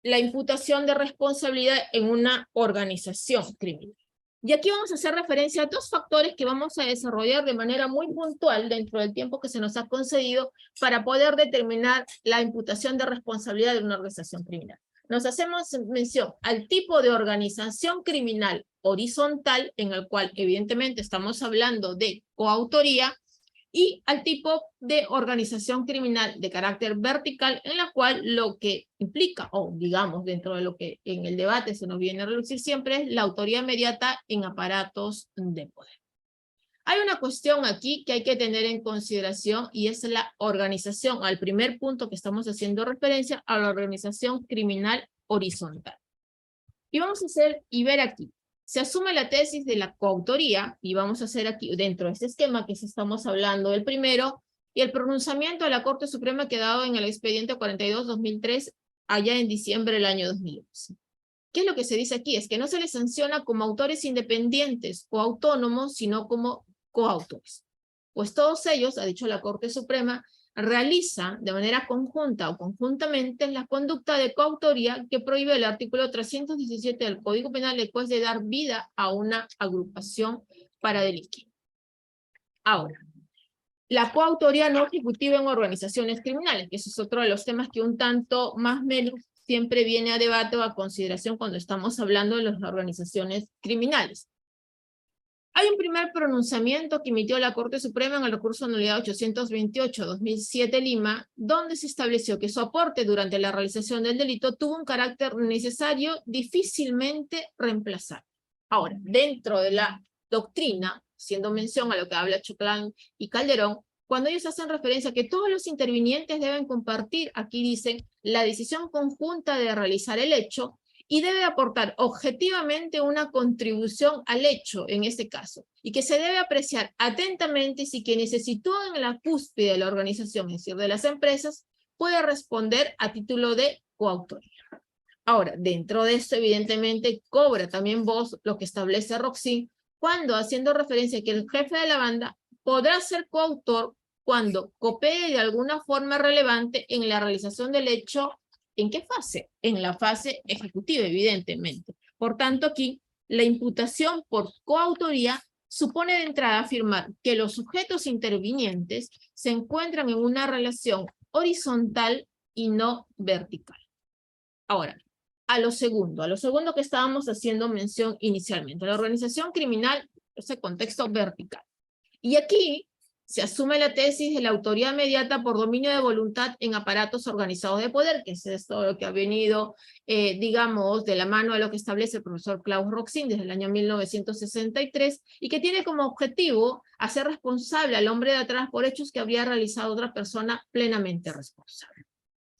la imputación de responsabilidad en una organización criminal. Y aquí vamos a hacer referencia a dos factores que vamos a desarrollar de manera muy puntual dentro del tiempo que se nos ha concedido para poder determinar la imputación de responsabilidad de una organización criminal. Nos hacemos mención al tipo de organización criminal horizontal, en el cual evidentemente estamos hablando de coautoría, y al tipo de organización criminal de carácter vertical, en la cual lo que implica, o digamos dentro de lo que en el debate se nos viene a reducir siempre, es la autoría inmediata en aparatos de poder. Hay una cuestión aquí que hay que tener en consideración y es la organización, al primer punto que estamos haciendo referencia, a la organización criminal horizontal. Y vamos a hacer y ver aquí. Se asume la tesis de la coautoría, y vamos a hacer aquí, dentro de este esquema que estamos hablando del primero, y el pronunciamiento de la Corte Suprema quedado en el expediente 42-2003, allá en diciembre del año 2011. ¿Qué es lo que se dice aquí? Es que no se les sanciona como autores independientes o autónomos, sino como coautores. Pues todos ellos, ha dicho la Corte Suprema, realiza de manera conjunta o conjuntamente la conducta de coautoría que prohíbe el artículo 317 del Código Penal después de dar vida a una agrupación para delinquir. Ahora, la coautoría no ejecutiva en organizaciones criminales, que ese es otro de los temas que un tanto más o menos siempre viene a debate o a consideración cuando estamos hablando de las organizaciones criminales. Hay un primer pronunciamiento que emitió la Corte Suprema en el recurso de nulidad 828-2007 Lima, donde se estableció que su aporte durante la realización del delito tuvo un carácter necesario, difícilmente reemplazable. Ahora, dentro de la doctrina, haciendo mención a lo que habla Choclán y Calderón, cuando ellos hacen referencia a que todos los intervinientes deben compartir, aquí dicen, la decisión conjunta de realizar el hecho, y debe aportar objetivamente una contribución al hecho en este caso, y que se debe apreciar atentamente si quienes se sitúan en la cúspide de la organización, es decir, de las empresas, puede responder a título de coautoría. Ahora, dentro de esto, evidentemente, cobra también voz lo que establece Roxy, cuando haciendo referencia a que el jefe de la banda podrá ser coautor cuando coopere de alguna forma relevante en la realización del hecho. ¿En qué fase? En la fase ejecutiva, evidentemente. Por tanto, aquí, la imputación por coautoría supone de entrada afirmar que los sujetos intervinientes se encuentran en una relación horizontal y no vertical. Ahora, a lo segundo que estábamos haciendo mención inicialmente, la organización criminal, ese contexto vertical. Y aquí se asume la tesis de la autoría mediata por dominio de voluntad en aparatos organizados de poder, que es esto lo que ha venido, digamos, de la mano de lo que establece el profesor Klaus Roxin desde el año 1963, y que tiene como objetivo hacer responsable al hombre de atrás por hechos que habría realizado otra persona plenamente responsable.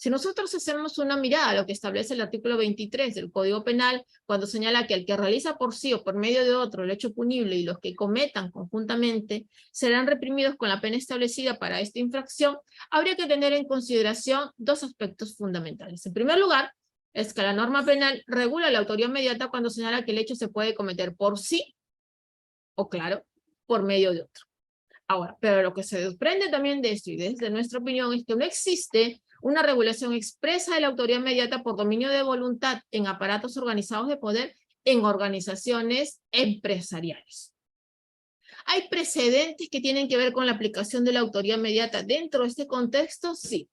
Si nosotros hacemos una mirada a lo que establece el artículo 23 del Código Penal, cuando señala que el que realiza por sí o por medio de otro el hecho punible y los que cometan conjuntamente serán reprimidos con la pena establecida para esta infracción, habría que tener en consideración dos aspectos fundamentales. En primer lugar, es que la norma penal regula la autoría inmediata cuando señala que el hecho se puede cometer por sí o, claro, por medio de otro. Ahora, pero lo que se desprende también de esto y desde nuestra opinión es que no existe una regulación expresa de la autoría inmediata por dominio de voluntad en aparatos organizados de poder en organizaciones empresariales. ¿Hay precedentes que tienen que ver con la aplicación de la autoría inmediata dentro de este contexto? Sí.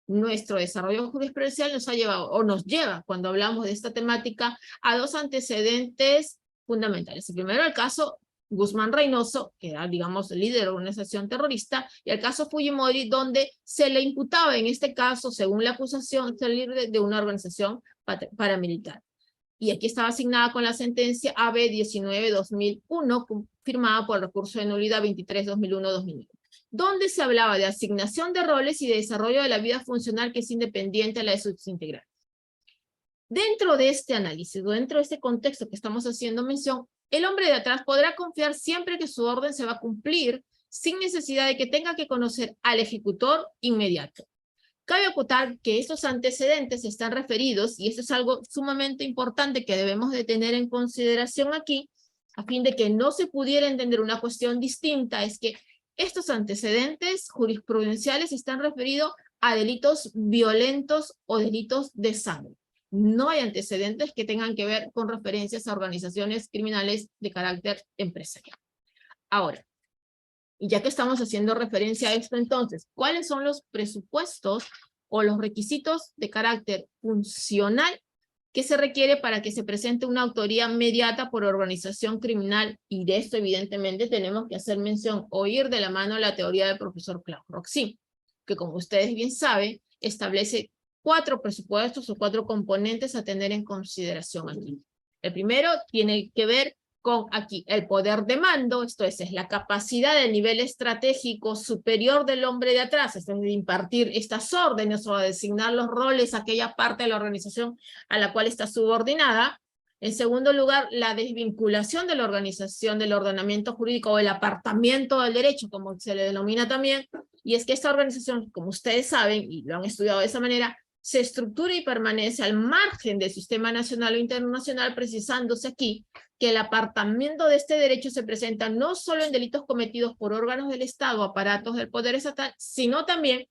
Nuestro desarrollo jurisprudencial nos ha llevado, o nos lleva, cuando hablamos de esta temática, a dos antecedentes fundamentales. El primero, el caso Guzmán Reynoso, que era, digamos, el líder de una organización terrorista, y el caso Fujimori, donde se le imputaba, en este caso, según la acusación, ser líder de una organización paramilitar. Y aquí estaba asignada con la sentencia AB 19-2001, firmada por el recurso de nulidad 23-2001-2001, donde se hablaba de asignación de roles y de desarrollo de la vida funcional que es independiente de la de sus integrantes. Dentro de este análisis, dentro de este contexto que estamos haciendo mención, el hombre de atrás podrá confiar siempre que su orden se va a cumplir sin necesidad de que tenga que conocer al ejecutor inmediato. Cabe acotar que estos antecedentes están referidos, y esto es algo sumamente importante que debemos de tener en consideración aquí, a fin de que no se pudiera entender una cuestión distinta, es que estos antecedentes jurisprudenciales están referidos a delitos violentos o delitos de sangre. No hay antecedentes que tengan que ver con referencias a organizaciones criminales de carácter empresarial. Ahora, y ya que estamos haciendo referencia a esto, entonces, ¿cuáles son los presupuestos o los requisitos de carácter funcional que se requiere para que se presente una autoría inmediata por organización criminal? Y de esto, evidentemente, tenemos que hacer mención o ir de la mano a la teoría del profesor Klaus Roxin, que, como ustedes bien saben, establece 4 presupuestos o 4 componentes a tener en consideración aquí. El primero tiene que ver con aquí el poder de mando, esto es la capacidad del nivel estratégico superior del hombre de atrás, es de impartir estas órdenes o de designar los roles a aquella parte de la organización a la cual está subordinada. En segundo lugar, la desvinculación de la organización del ordenamiento jurídico o el apartamiento del derecho, como se le denomina también, y es que esta organización, como ustedes saben, y lo han estudiado de esa manera, se estructura y permanece al margen del sistema nacional o internacional, precisándose aquí que el apartamiento de este derecho se presenta no solo en delitos cometidos por órganos del Estado, aparatos del poder estatal, sino también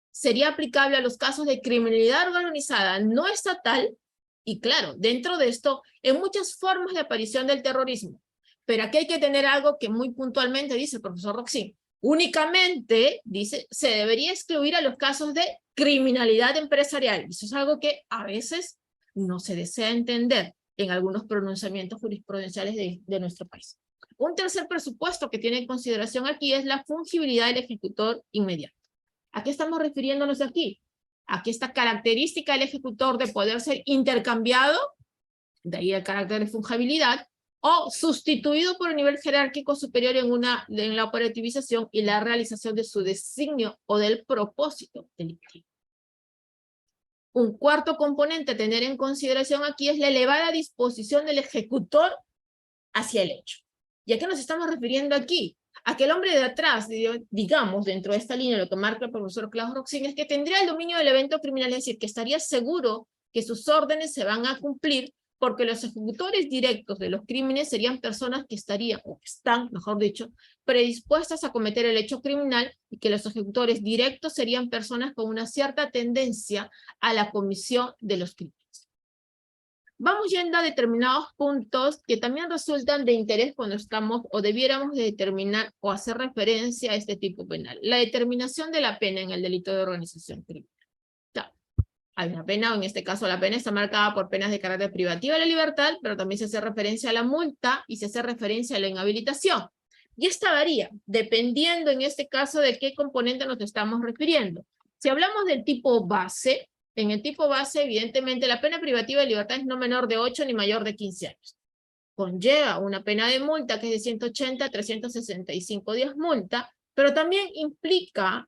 sería aplicable a los casos de criminalidad organizada no estatal, y claro, dentro de esto, en muchas formas de aparición del terrorismo. Pero aquí hay que tener algo que muy puntualmente dice el profesor Roxin. Únicamente, dice, se debería excluir a los casos de criminalidad empresarial. Eso es algo que a veces no se desea entender en algunos pronunciamientos jurisprudenciales de nuestro país. Un tercer presupuesto que tiene en consideración aquí es la fungibilidad del ejecutor inmediato. ¿A qué estamos refiriéndonos aquí? A que esta característica del ejecutor de poder ser intercambiado, de ahí el carácter de fungibilidad, o sustituido por un nivel jerárquico superior en la operativización y la realización de su designio o del propósito delictivo. Un cuarto componente a tener en consideración aquí es la elevada disposición del ejecutor hacia el hecho. ¿Y a qué nos estamos refiriendo aquí? A que el hombre de atrás, digamos, dentro de esta línea, lo que marca el profesor Klaus Roxin, es que tendría el dominio del evento criminal, es decir, que estaría seguro que sus órdenes se van a cumplir, porque los ejecutores directos de los crímenes serían personas que estarían, o que están, mejor dicho, predispuestas a cometer el hecho criminal, y que los ejecutores directos serían personas con una cierta tendencia a la comisión de los crímenes. Vamos yendo a determinados puntos que también resultan de interés cuando estamos o debiéramos de determinar o hacer referencia a este tipo penal. La determinación de la pena en el delito de organización criminal. Hay una pena, o en este caso la pena está marcada por penas de carácter privativo de la libertad, pero también se hace referencia a la multa y se hace referencia a la inhabilitación. Y esta varía, dependiendo en este caso de qué componente nos estamos refiriendo. Si hablamos del tipo base, en el tipo base, evidentemente, la pena privativa de libertad es no menor de 8 ni mayor de 15 años. Conlleva una pena de multa que es de 180 a 365 días multa, pero también implica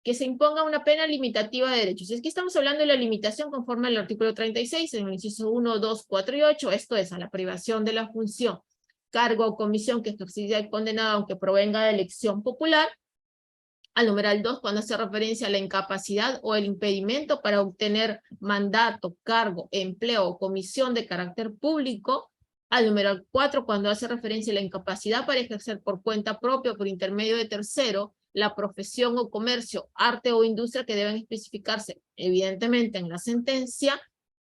que se imponga una pena limitativa de derechos. Es que estamos hablando de la limitación conforme al artículo 36, en el inciso 1, 2, 4 y 8, esto es a la privación de la función, cargo o comisión que ejercía el condenado aunque provenga de elección popular. Al numeral 2, cuando hace referencia a la incapacidad o el impedimento para obtener mandato, cargo, empleo o comisión de carácter público. Al numeral 4, cuando hace referencia a la incapacidad para ejercer por cuenta propia o por intermedio de tercero la profesión o comercio, arte o industria que deben especificarse evidentemente en la sentencia.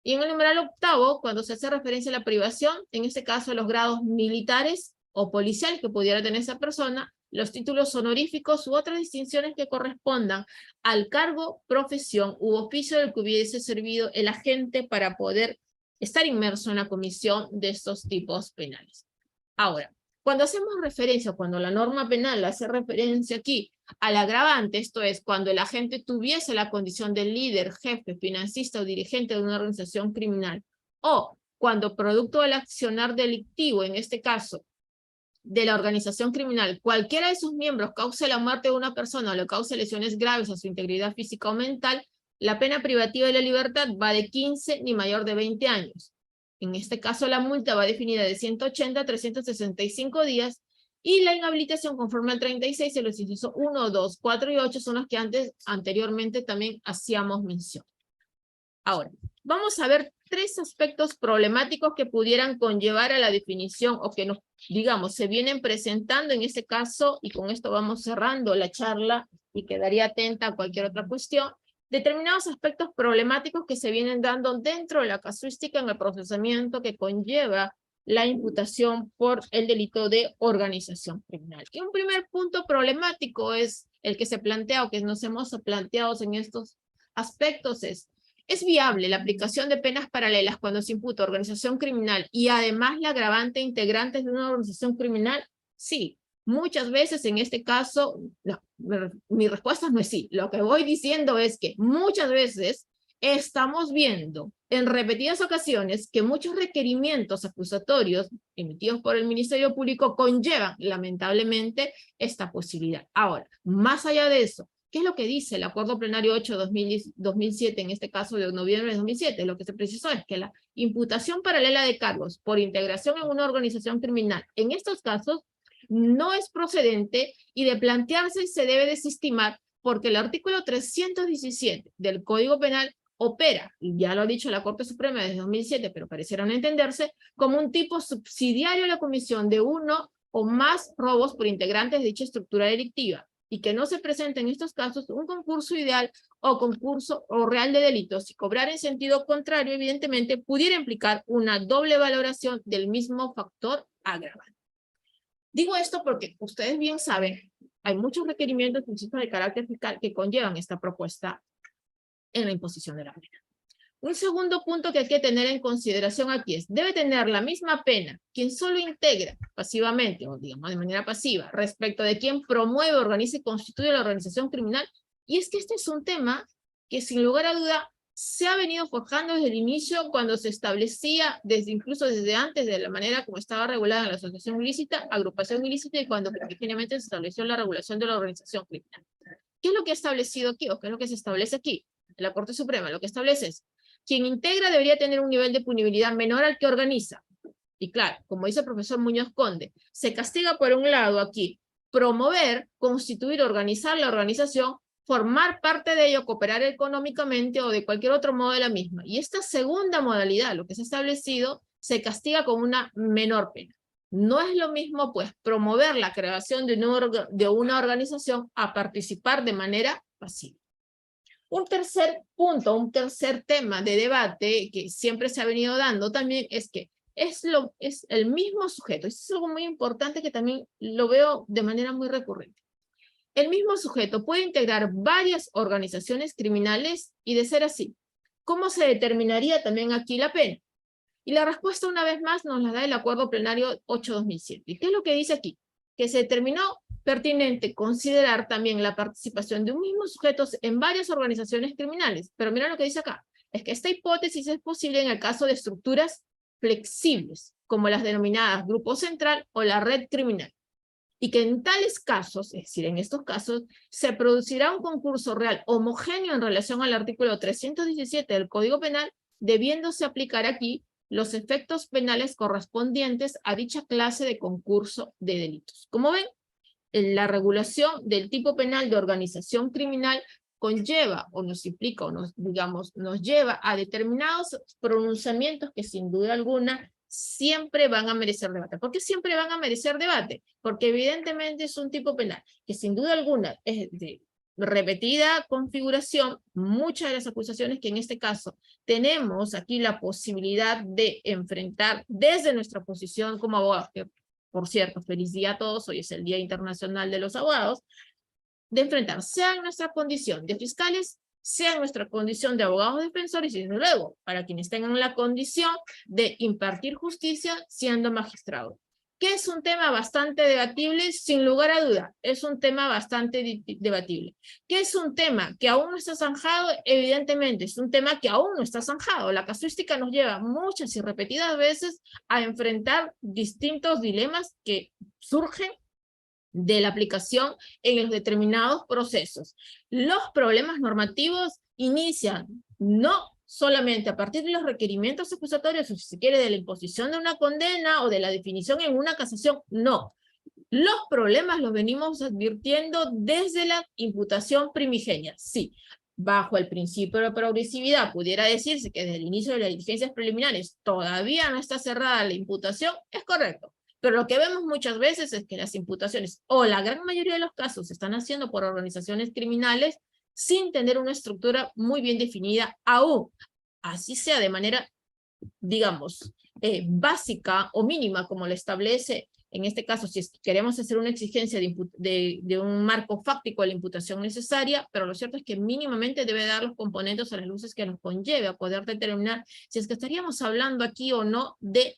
Y en el numeral 8, cuando se hace referencia a la privación, en este caso los grados militares o policiales que pudiera tener esa persona, los títulos honoríficos u otras distinciones que correspondan al cargo, profesión u oficio del que hubiese servido el agente para poder estar inmerso en la comisión de estos tipos penales. Ahora, cuando hacemos referencia, cuando la norma penal hace referencia aquí al agravante, esto es, cuando el agente tuviese la condición de líder, jefe, financista o dirigente de una organización criminal, o cuando producto del accionar delictivo, en este caso, de la organización criminal, cualquiera de sus miembros cause la muerte de una persona o le cause lesiones graves a su integridad física o mental, la pena privativa de la libertad va de 15 ni mayor de 20 años. En este caso, la multa va definida de 180 a 365 días y la inhabilitación conforme al 36 de los incisos 1, 2, 4 y 8 son los que anteriormente también hacíamos mención. Ahora, vamos a ver 3 aspectos problemáticos que pudieran conllevar a la definición o que nos, digamos, se vienen presentando en este caso, y con esto vamos cerrando la charla y quedaría atenta a cualquier otra cuestión, determinados aspectos problemáticos que se vienen dando dentro de la casuística en el procesamiento que conlleva la imputación por el delito de organización criminal. Y un primer punto problemático es el que se plantea o que nos hemos planteado en estos aspectos ¿es viable la aplicación de penas paralelas cuando se imputa organización criminal y además la agravante integrantes de una organización criminal? Sí, muchas veces en este caso, no, mi respuesta no es sí. Lo que voy diciendo es que muchas veces estamos viendo en repetidas ocasiones que muchos requerimientos acusatorios emitidos por el Ministerio Público conllevan lamentablemente esta posibilidad. Ahora, más allá de eso, ¿qué es lo que dice el Acuerdo Plenario 8-2007, en este caso de noviembre de 2007? Lo que se precisó es que la imputación paralela de cargos por integración en una organización criminal, en estos casos, no es procedente y de plantearse se debe desestimar porque el artículo 317 del Código Penal opera, y ya lo ha dicho la Corte Suprema desde 2007, pero pareciera no entenderse, como un tipo subsidiario a la comisión de uno o más robos por integrantes de dicha estructura delictiva, y que no se presente en estos casos un concurso ideal o concurso o real de delitos, si cobrar en sentido contrario, evidentemente, pudiera implicar una doble valoración del mismo factor agravante. Digo esto porque ustedes bien saben, hay muchos requerimientos de carácter fiscal que conllevan esta propuesta en la imposición de la pena. Un segundo punto que hay que tener en consideración aquí es, debe tener la misma pena quien solo integra pasivamente, o digamos de manera pasiva, respecto de quien promueve, organiza y constituye la organización criminal. Y es que este es un tema que sin lugar a duda se ha venido forjando desde el inicio cuando se establecía, incluso desde antes de la manera como estaba regulada la asociación ilícita, agrupación ilícita y cuando finalmente se estableció la regulación de la organización criminal. ¿Qué es lo que ha establecido aquí o qué es lo que se establece aquí? La Corte Suprema lo que establece es quien integra debería tener un nivel de punibilidad menor al que organiza. Y claro, como dice el profesor Muñoz Conde, se castiga por un lado aquí promover, constituir, organizar la organización, formar parte de ello, cooperar económicamente o de cualquier otro modo de la misma. Y esta segunda modalidad, lo que se ha establecido, se castiga con una menor pena. No es lo mismo, pues, promover la creación de una organización a participar de manera pasiva. Un tercer punto, un tercer tema de debate que siempre se ha venido dando también es que es el mismo sujeto. Eso es algo muy importante que también lo veo de manera muy recurrente. El mismo sujeto puede integrar varias organizaciones criminales y, de ser así, ¿cómo se determinaría también aquí la pena? Y la respuesta, una vez más, nos la da el Acuerdo Plenario 8/2007. ¿Y qué es lo que dice aquí? Que se determinó pertinente considerar también la participación de un mismo sujeto en varias organizaciones criminales. Pero mira lo que dice acá. Es que esta hipótesis es posible en el caso de estructuras flexibles, como las denominadas grupo central o la red criminal. Y que en tales casos, es decir, en estos casos, se producirá un concurso real homogéneo en relación al artículo 317 del Código Penal, debiéndose aplicar aquí los efectos penales correspondientes a dicha clase de concurso de delitos. Como ven, la regulación del tipo penal de organización criminal conlleva o nos implica o nos lleva a determinados pronunciamientos que sin duda alguna siempre van a merecer debate. ¿Por qué siempre van a merecer debate? Porque evidentemente es un tipo penal que sin duda alguna es de repetida configuración. Muchas de las acusaciones que en este caso tenemos aquí la posibilidad de enfrentar desde nuestra posición como abogados, que por cierto, feliz día a todos, hoy es el Día Internacional de los Abogados, de enfrentar, sea en nuestra condición de fiscales, sea en nuestra condición de abogados defensores, y desde luego, para quienes tengan la condición de impartir justicia siendo magistrados. Que es un tema bastante debatible, sin lugar a duda, es un tema bastante debatible. Que es un tema que aún no está zanjado, evidentemente, es un tema que aún no está zanjado. La casuística nos lleva muchas y repetidas veces a enfrentar distintos dilemas que surgen de la aplicación en los determinados procesos. Los problemas normativos inician no solamente a partir de los requerimientos acusatorios, o si se quiere, de la imposición de una condena o de la definición en una casación, no. Los problemas los venimos advirtiendo desde la imputación primigenia, sí. Bajo el principio de progresividad, pudiera decirse que desde el inicio de las diligencias preliminares todavía no está cerrada la imputación, es correcto. Pero lo que vemos muchas veces es que las imputaciones, o la gran mayoría de los casos, se están haciendo por organizaciones criminales sin tener una estructura muy bien definida aún, así sea de manera, digamos, básica o mínima, como lo establece, en este caso, si queremos hacer una exigencia de un marco fáctico a la imputación necesaria, pero lo cierto es que mínimamente debe dar los componentes a las luces que nos conlleve a poder determinar si es que estaríamos hablando aquí o no de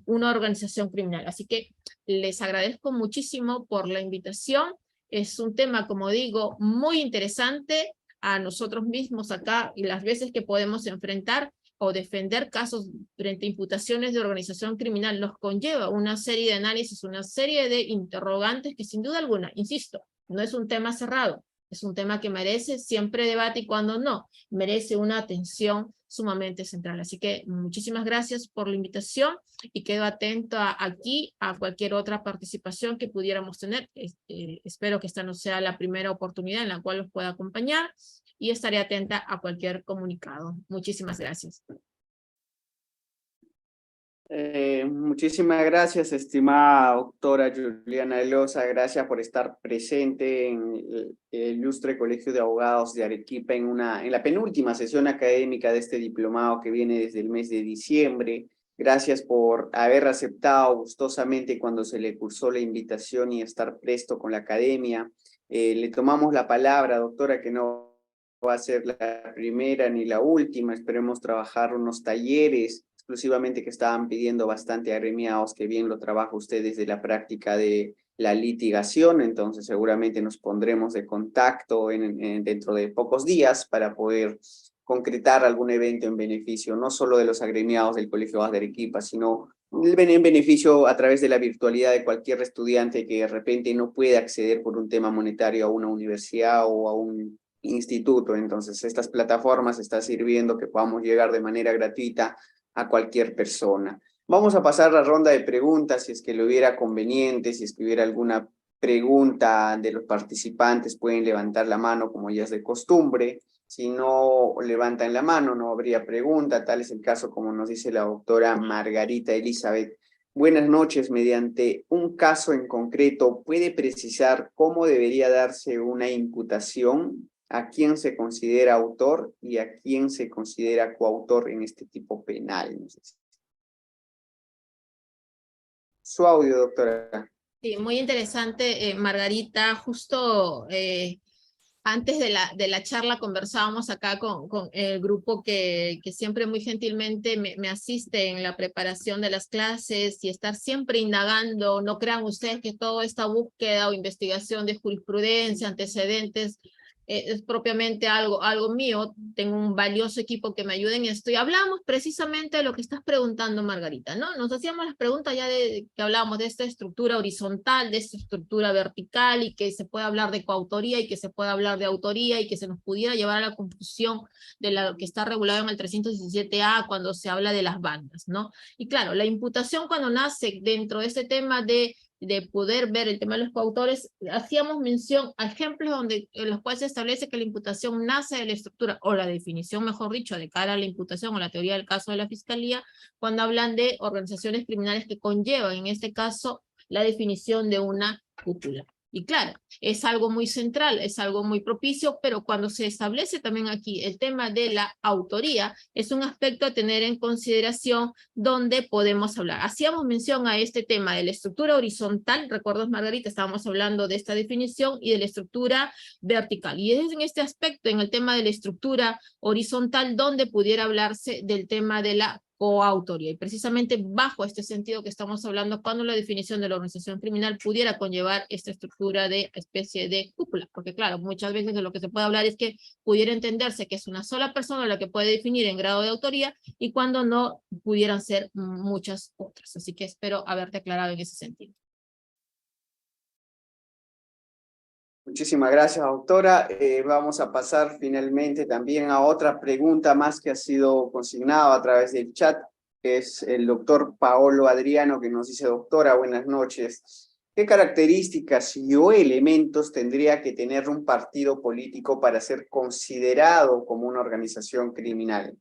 una organización criminal. Así que les agradezco muchísimo por la invitación. Es un tema, como digo, muy interesante a nosotros mismos acá y las veces que podemos enfrentar o defender casos frente a imputaciones de organización criminal nos conlleva una serie de análisis, una serie de interrogantes que sin duda alguna, insisto, no es un tema cerrado, es un tema que merece siempre debate y cuando no, merece una atención sumamente central. Así que muchísimas gracias por la invitación y quedo atenta aquí a cualquier otra participación que pudiéramos tener. Espero que esta no sea la primera oportunidad en la cual los pueda acompañar y estaré atenta a cualquier comunicado. Muchísimas gracias. Muchísimas gracias, estimada doctora Juliana Elosa. Gracias por estar presente en el Ilustre Colegio de Abogados de Arequipa en la penúltima sesión académica de este diplomado que viene desde el mes de diciembre. Gracias por haber aceptado gustosamente cuando se le cursó la invitación y estar presto con la academia. Le tomamos la palabra, doctora, que no va a ser la primera ni la última. Esperemos trabajar unos talleres exclusivamente que estaban pidiendo bastante agremiados, que bien lo trabaja usted desde la práctica de la litigación, entonces seguramente nos pondremos de contacto dentro de pocos días para poder concretar algún evento en beneficio no solo de los agremiados del Colegio de Arequipa, sino en beneficio a través de la virtualidad de cualquier estudiante que de repente no puede acceder por un tema monetario a una universidad o a un instituto. Entonces estas plataformas están sirviendo que podamos llegar de manera gratuita a cualquier persona. Vamos a pasar la ronda de preguntas, si es que lo hubiera conveniente, si es que hubiera alguna pregunta de los participantes, pueden levantar la mano como ya es de costumbre. Si no levantan la mano, no habría pregunta. Tal es el caso, como nos dice la doctora Margarita Elizabeth. Buenas noches. Mediante un caso en concreto, ¿puede precisar cómo debería darse una imputación? ¿A quién se considera autor y a quién se considera coautor en este tipo penal? Su audio, doctora. Sí, muy interesante, Margarita. Justo Antes de la charla conversábamos acá con el grupo que siempre muy gentilmente me asiste en la preparación de las clases y estar siempre indagando. No crean ustedes que toda esta búsqueda o investigación de jurisprudencia, antecedentes, es propiamente algo mío. Tengo un valioso equipo que me ayuda en esto. Y hablamos precisamente de lo que estás preguntando, Margarita, ¿no? Nos hacíamos las preguntas ya de que hablábamos de esta estructura horizontal, de esta estructura vertical, y que se puede hablar de coautoría y que se puede hablar de autoría y que se nos pudiera llevar a la confusión de lo que está regulado en el 317A cuando se habla de las bandas, ¿no? Y claro, la imputación cuando nace dentro de este tema de poder ver el tema de los coautores, hacíamos mención a ejemplos en los cuales se establece que la imputación nace de la estructura, o la definición, mejor dicho, de cara a la imputación o la teoría del caso de la Fiscalía, cuando hablan de organizaciones criminales que conllevan, en este caso, la definición de una cúpula. Y claro, es algo muy central, es algo muy propicio, pero cuando se establece también aquí el tema de la autoría, es un aspecto a tener en consideración donde podemos hablar. Hacíamos mención a este tema de la estructura horizontal, recuerdas, Margarita, estábamos hablando de esta definición, y de la estructura vertical. Y es en este aspecto, en el tema de la estructura horizontal, donde pudiera hablarse del tema de la coautoría, y precisamente bajo este sentido que estamos hablando cuando la definición de la organización criminal pudiera conllevar esta estructura de especie de cúpula, porque claro, muchas veces de lo que se puede hablar es que pudiera entenderse que es una sola persona la que puede definir en grado de autoría, y cuando no pudieran ser muchas otras. Así que espero haberte aclarado en ese sentido. Muchísimas gracias, doctora. Vamos a pasar finalmente también a otra pregunta más que ha sido consignada a través del chat, que es el doctor Paolo Adriano, que nos dice: doctora, buenas noches. ¿Qué características y o elementos tendría que tener un partido político para ser considerado como una organización criminal?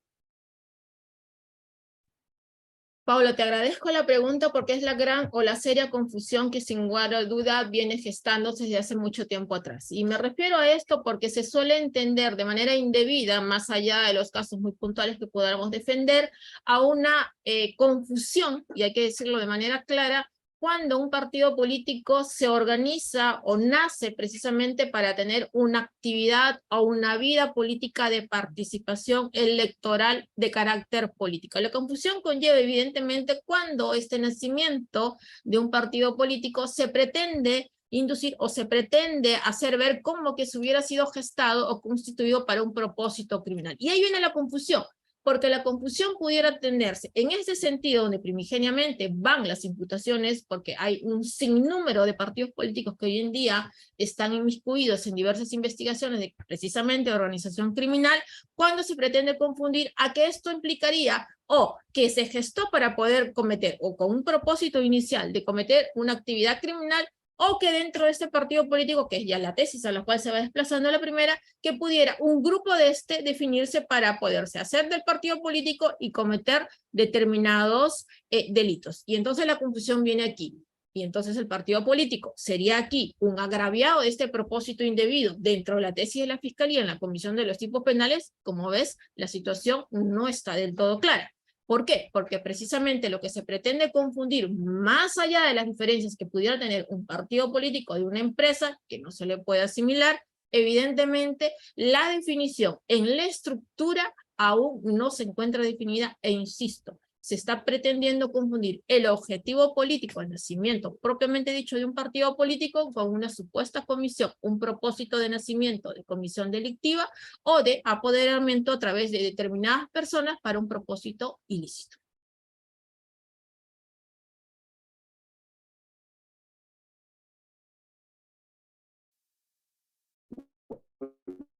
Paula, te agradezco la pregunta porque es la gran o la seria confusión que sin lugar a duda viene gestándose desde hace mucho tiempo atrás. Y me refiero a esto porque se suele entender de manera indebida, más allá de los casos muy puntuales que podamos defender, a una confusión, y hay que decirlo de manera clara, cuando un partido político se organiza o nace precisamente para tener una actividad o una vida política de participación electoral de carácter político. La confusión conlleva evidentemente cuando este nacimiento de un partido político se pretende inducir o se pretende hacer ver como que se hubiera sido gestado o constituido para un propósito criminal. Y ahí viene la confusión, porque la confusión pudiera tenerse en ese sentido donde primigeniamente van las imputaciones, porque hay un sinnúmero de partidos políticos que hoy en día están inmiscuidos en diversas investigaciones de precisamente organización criminal, cuando se pretende confundir a que esto implicaría o que se gestó para poder cometer, o con un propósito inicial de cometer una actividad criminal, o que dentro de este partido político, que es ya la tesis a la cual se va desplazando la primera, que pudiera un grupo de definirse para poderse hacer del partido político y cometer determinados delitos. Y entonces la confusión viene aquí. Y entonces el partido político sería aquí un agraviado de este propósito indebido dentro de la tesis de la Fiscalía en la Comisión de los Tipos Penales. Como ves, la situación no está del todo clara. ¿Por qué? Porque precisamente lo que se pretende confundir, más allá de las diferencias que pudiera tener un partido político de una empresa, que no se le puede asimilar, evidentemente la definición en la estructura aún no se encuentra definida, e insisto, se está pretendiendo confundir el objetivo político, el nacimiento propiamente dicho de un partido político, con una supuesta comisión, un propósito de nacimiento de comisión delictiva o de apoderamiento a través de determinadas personas para un propósito ilícito.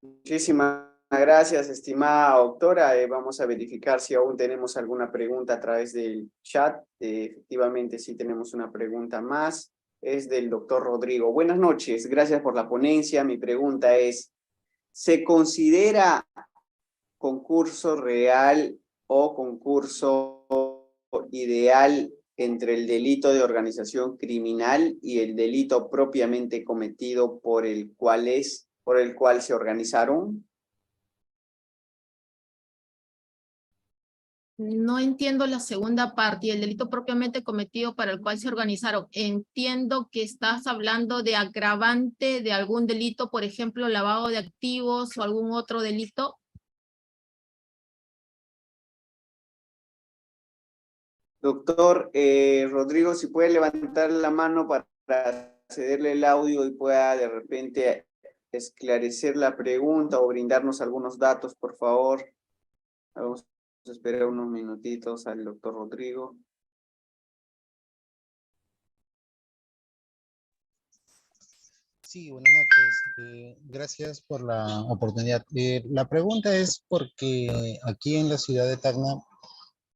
Muchísimas gracias, estimada doctora. Vamos a verificar si aún tenemos alguna pregunta a través del chat. Efectivamente, sí tenemos una pregunta más. Es del doctor Rodrigo. Buenas noches, gracias por la ponencia. Mi pregunta es: ¿se considera concurso real o concurso ideal entre el delito de organización criminal y el delito propiamente cometido por el cual se organizaron? No entiendo la segunda parte y el delito propiamente cometido para el cual se organizaron. Entiendo que estás hablando de agravante de algún delito, por ejemplo, lavado de activos o algún otro delito. Doctor Rodrigo, si puede levantar la mano para cederle el audio y pueda de repente esclarecer la pregunta o brindarnos algunos datos, por favor. Vamos a esperar unos minutitos al doctor Rodrigo. Sí, buenas noches. Gracias por la oportunidad. La pregunta es porque aquí en la ciudad de Tacna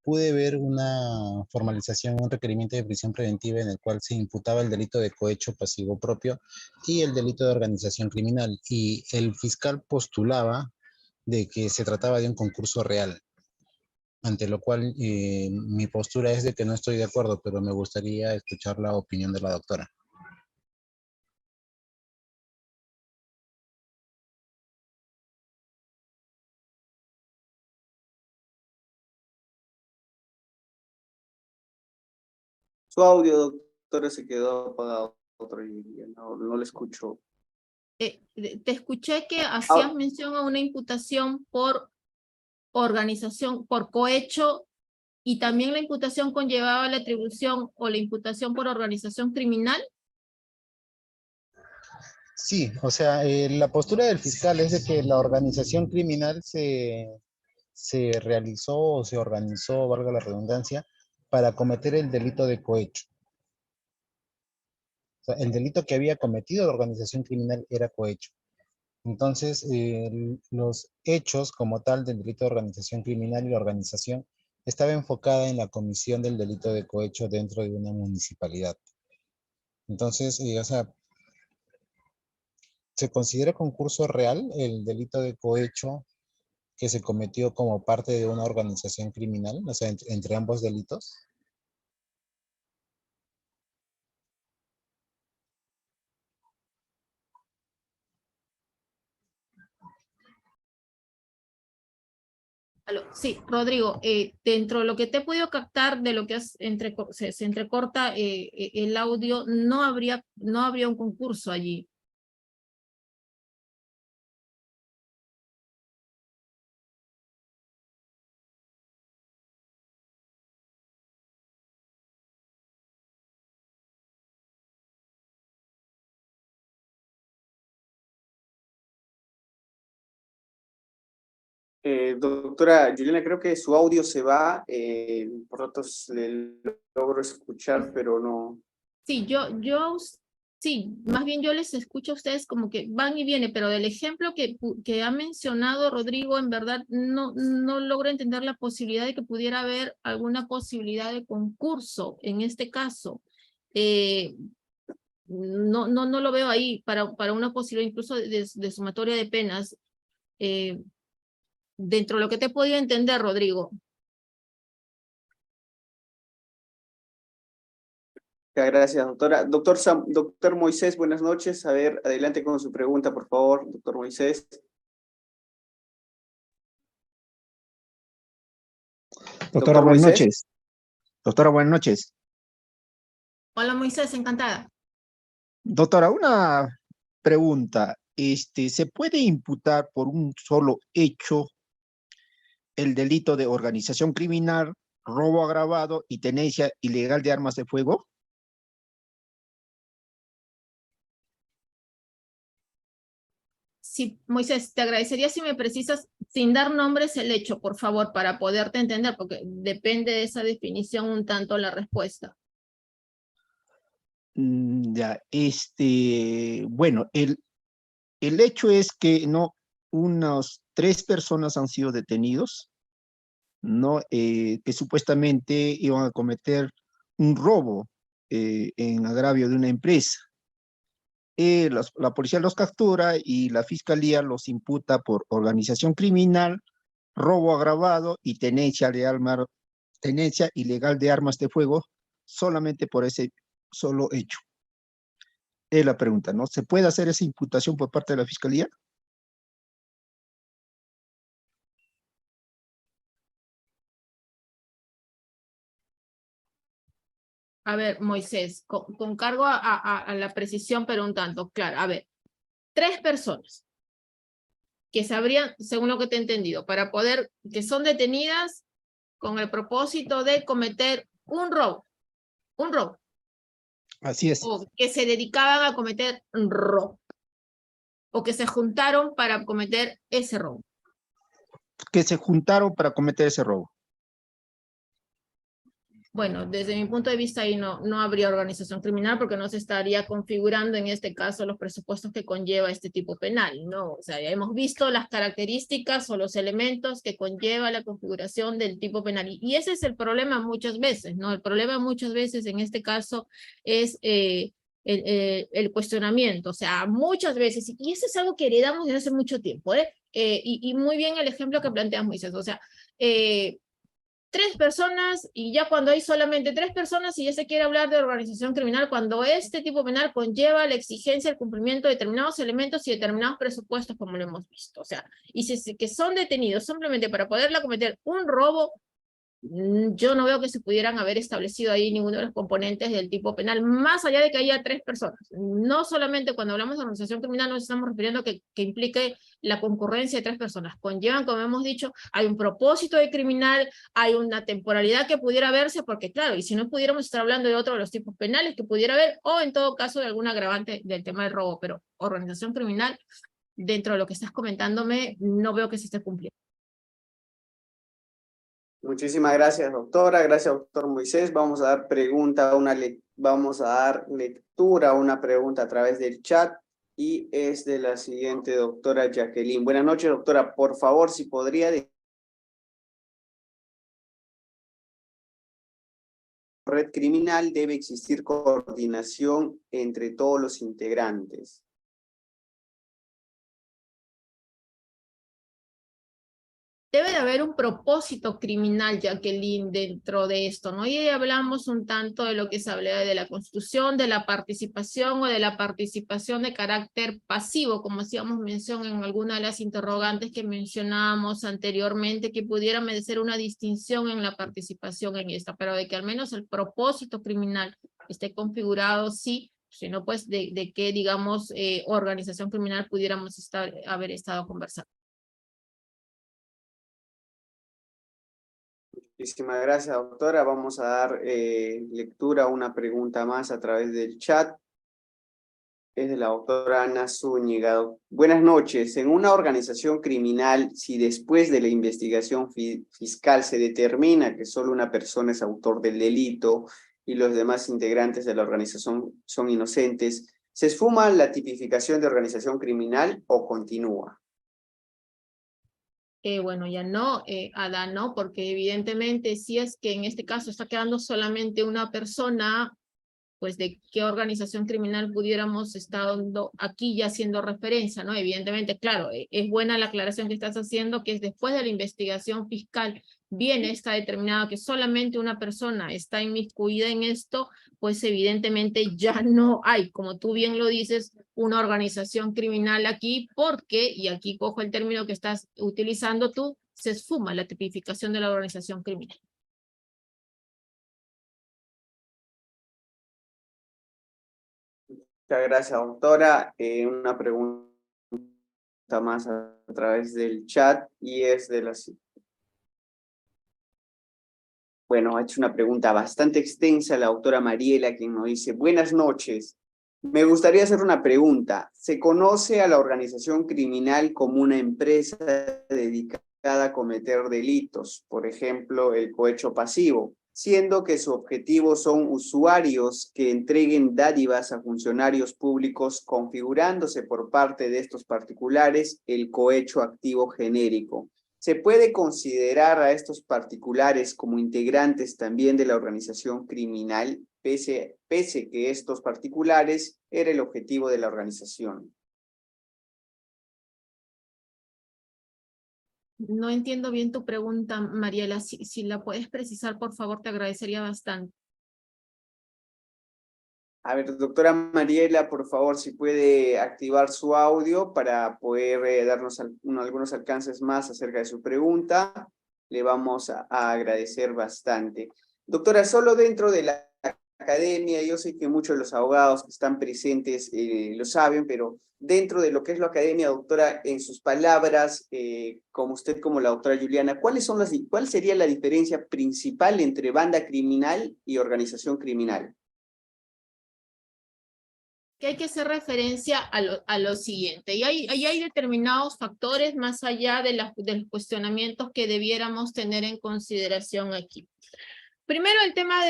pude ver una formalización, un requerimiento de prisión preventiva en el cual se imputaba el delito de cohecho pasivo propio y el delito de organización criminal. Y el fiscal postulaba de que se trataba de un concurso real, ante lo cual mi postura es de que no estoy de acuerdo, pero me gustaría escuchar la opinión de la doctora. Su audio, doctora, se quedó apagado. No le escucho. Te escuché que hacías Ah, mención a una imputación por organización, por cohecho, y también la imputación conllevaba la atribución o la imputación por organización criminal. Sí, o sea, la postura del fiscal es de que la organización criminal se realizó o se organizó, valga la redundancia, para cometer el delito de cohecho. O sea, el delito que había cometido la organización criminal era cohecho. Entonces, los hechos como tal del delito de organización criminal y la organización estaba enfocada en la comisión del delito de cohecho dentro de una municipalidad. Entonces, o sea, se considera concurso real el delito de cohecho que se cometió como parte de una organización criminal, o sea, entre ambos delitos. Sí, Rodrigo, dentro de lo que te he podido captar de lo que se entrecorta el audio, no habría un concurso allí. doctora Juliana, creo que su audio se va. Por ratos le logro escuchar, pero no. Sí, sí, más bien yo les escucho a ustedes como que van y vienen, pero del ejemplo que ha mencionado Rodrigo, en verdad no logro entender la posibilidad de que pudiera haber alguna posibilidad de concurso en este caso. No lo veo ahí para una posibilidad incluso de sumatoria de penas. eh, Dentro de lo que te he podido entender, Rodrigo. Gracias, doctora. Doctor Moisés, buenas noches. A ver, adelante con su pregunta, por favor, doctor Moisés. Doctora, Doctor buenas Moisés. noches. Doctora, buenas noches. Hola, Moisés, encantada. Doctora, una pregunta. ¿Se puede imputar por un solo hecho el delito de organización criminal, robo agravado y tenencia ilegal de armas de fuego? Sí, Moisés, te agradecería si me precisas, sin dar nombres, el hecho, por favor, para poderte entender, porque depende de esa definición un tanto la respuesta. Ya, bueno, el hecho es que unas 3 personas han sido detenidos, ¿no? Que supuestamente iban a cometer un robo en agravio de una empresa. La policía los captura y la fiscalía los imputa por organización criminal, robo agravado y tenencia ilegal de armas de fuego solamente por ese solo hecho. Es la pregunta, ¿no? ¿Se puede hacer esa imputación por parte de la fiscalía? A ver, Moisés, con cargo a la precisión, pero un tanto, claro. A ver, 3 personas que sabrían, según lo que te he entendido, que son detenidas con el propósito de cometer un robo, Así es, o que se dedicaban a cometer robo, o que se juntaron para cometer ese robo. que se juntaron para cometer ese robo. Bueno, desde mi punto de vista ahí no habría organización criminal porque no se estaría configurando en este caso los presupuestos que conlleva este tipo penal, ¿no? O sea, ya hemos visto las características o los elementos que conlleva la configuración del tipo penal. Y ese es el problema muchas veces, ¿no? El problema muchas veces en este caso es el cuestionamiento, o sea, muchas veces, y eso es algo que heredamos desde hace mucho tiempo, ¿eh? Y muy bien el ejemplo que planteas, Moisés, o sea, 3 personas, y ya cuando hay solamente 3 personas y ya se quiere hablar de organización criminal, cuando este tipo penal conlleva la exigencia del cumplimiento de determinados elementos y determinados presupuestos, como lo hemos visto. O sea, y que son detenidos simplemente para poderla cometer un robo, yo no veo que se pudieran haber establecido ahí ninguno de los componentes del tipo penal, más allá de que haya 3 personas. No solamente cuando hablamos de organización criminal nos estamos refiriendo que implique la concurrencia de 3 personas. Conllevan, como hemos dicho, hay un propósito de criminal, hay una temporalidad que pudiera verse, porque claro, y si no pudiéramos estar hablando de otro de los tipos penales que pudiera haber, o en todo caso de algún agravante del tema del robo, pero organización criminal, dentro de lo que estás comentándome, no veo que se esté cumpliendo. Muchísimas gracias, doctora. Gracias, doctor Moisés. Vamos a dar vamos a dar lectura a una pregunta a través del chat y es de la siguiente doctora Jacqueline. Buenas noches, doctora. Por favor, si podría red criminal debe existir coordinación entre todos los integrantes. Debe de haber un propósito criminal, Jacqueline, dentro de esto, ¿no? Y ahí hablamos un tanto de lo que se habla de la constitución, de la participación o de la participación de carácter pasivo, como hacíamos mención en alguna de las interrogantes que mencionábamos anteriormente, que pudiera merecer una distinción en la participación en esta, pero de que al menos el propósito criminal esté configurado, sí, sino pues de qué, digamos, organización criminal pudiéramos haber estado conversando. Muchísimas gracias, doctora. Vamos a dar lectura a una pregunta más a través del chat. Es de la doctora Ana Zúñiga. Buenas noches. En una organización criminal, si después de la investigación fiscal se determina que solo una persona es autor del delito y los demás integrantes de la organización son inocentes, ¿se esfuma la tipificación de organización criminal o continúa? Bueno, ya no, Adán, no, porque evidentemente si es que en este caso está quedando solamente una persona, pues de qué organización criminal pudiéramos estar dando aquí ya haciendo referencia, ¿no? Evidentemente, claro, es buena la aclaración que estás haciendo, que es después de la investigación fiscal viene está determinado que solamente una persona está inmiscuida en esto, pues evidentemente ya no hay, como tú bien lo dices, una organización criminal aquí, porque, y aquí cojo el término que estás utilizando tú, se esfuma la tipificación de la organización criminal. Muchas gracias, doctora. Una pregunta más a través del chat y es de la... Bueno, ha hecho una pregunta bastante extensa la doctora Mariela, quien nos dice, buenas noches. Me gustaría hacer una pregunta. ¿Se conoce a la organización criminal como una empresa dedicada a cometer delitos? Por ejemplo, el cohecho pasivo, siendo que su objetivo son usuarios que entreguen dádivas a funcionarios públicos, configurándose por parte de estos particulares el cohecho activo genérico. ¿Se puede considerar a estos particulares como integrantes también de la organización criminal, pese que estos particulares era el objetivo de la organización? No entiendo bien tu pregunta, Mariela. Si la puedes precisar, por favor, te agradecería bastante. A ver, doctora Mariela, por favor, si puede activar su audio para poder darnos algunos alcances más acerca de su pregunta, le vamos a agradecer bastante. Doctora, solo dentro de la academia, yo sé que muchos de los abogados que están presentes lo saben, pero dentro de lo que es la academia, doctora, en sus palabras, como usted, como la doctora Juliana, ¿cuál sería la diferencia principal entre banda criminal y organización criminal? Que hay que hacer referencia a lo siguiente. Y hay determinados factores más allá de los cuestionamientos que debiéramos tener en consideración aquí. Primero, el tema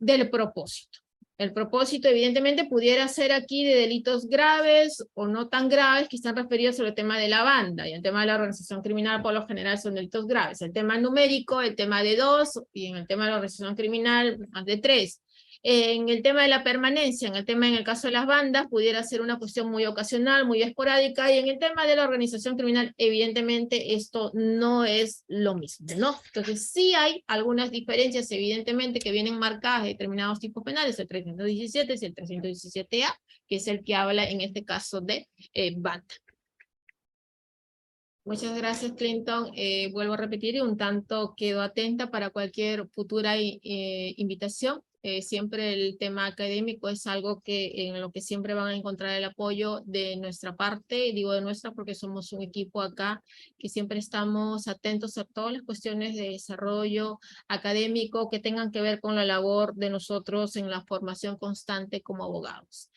del propósito. El propósito, evidentemente, pudiera ser aquí de delitos graves o no tan graves que están referidos al tema de la banda, y el tema de la organización criminal por lo general son delitos graves. El tema numérico, el tema de 2, y en el tema de la organización criminal, más de 3. En el tema de la permanencia, en el caso de las bandas, pudiera ser una cuestión muy ocasional, muy esporádica, y en el tema de la organización criminal, evidentemente, esto no es lo mismo, ¿no? Entonces, sí hay algunas diferencias, evidentemente, que vienen marcadas de determinados tipos penales, el 317 y el 317A, que es el que habla, en este caso, de banda. Muchas gracias, Clinton. Vuelvo a repetir, y un tanto quedo atenta para cualquier futura invitación. Siempre el tema académico es algo en lo que siempre van a encontrar el apoyo de nuestra parte, y digo de nuestra porque somos un equipo acá que siempre estamos atentos a todas las cuestiones de desarrollo académico que tengan que ver con la labor de nosotros en la formación constante como abogados.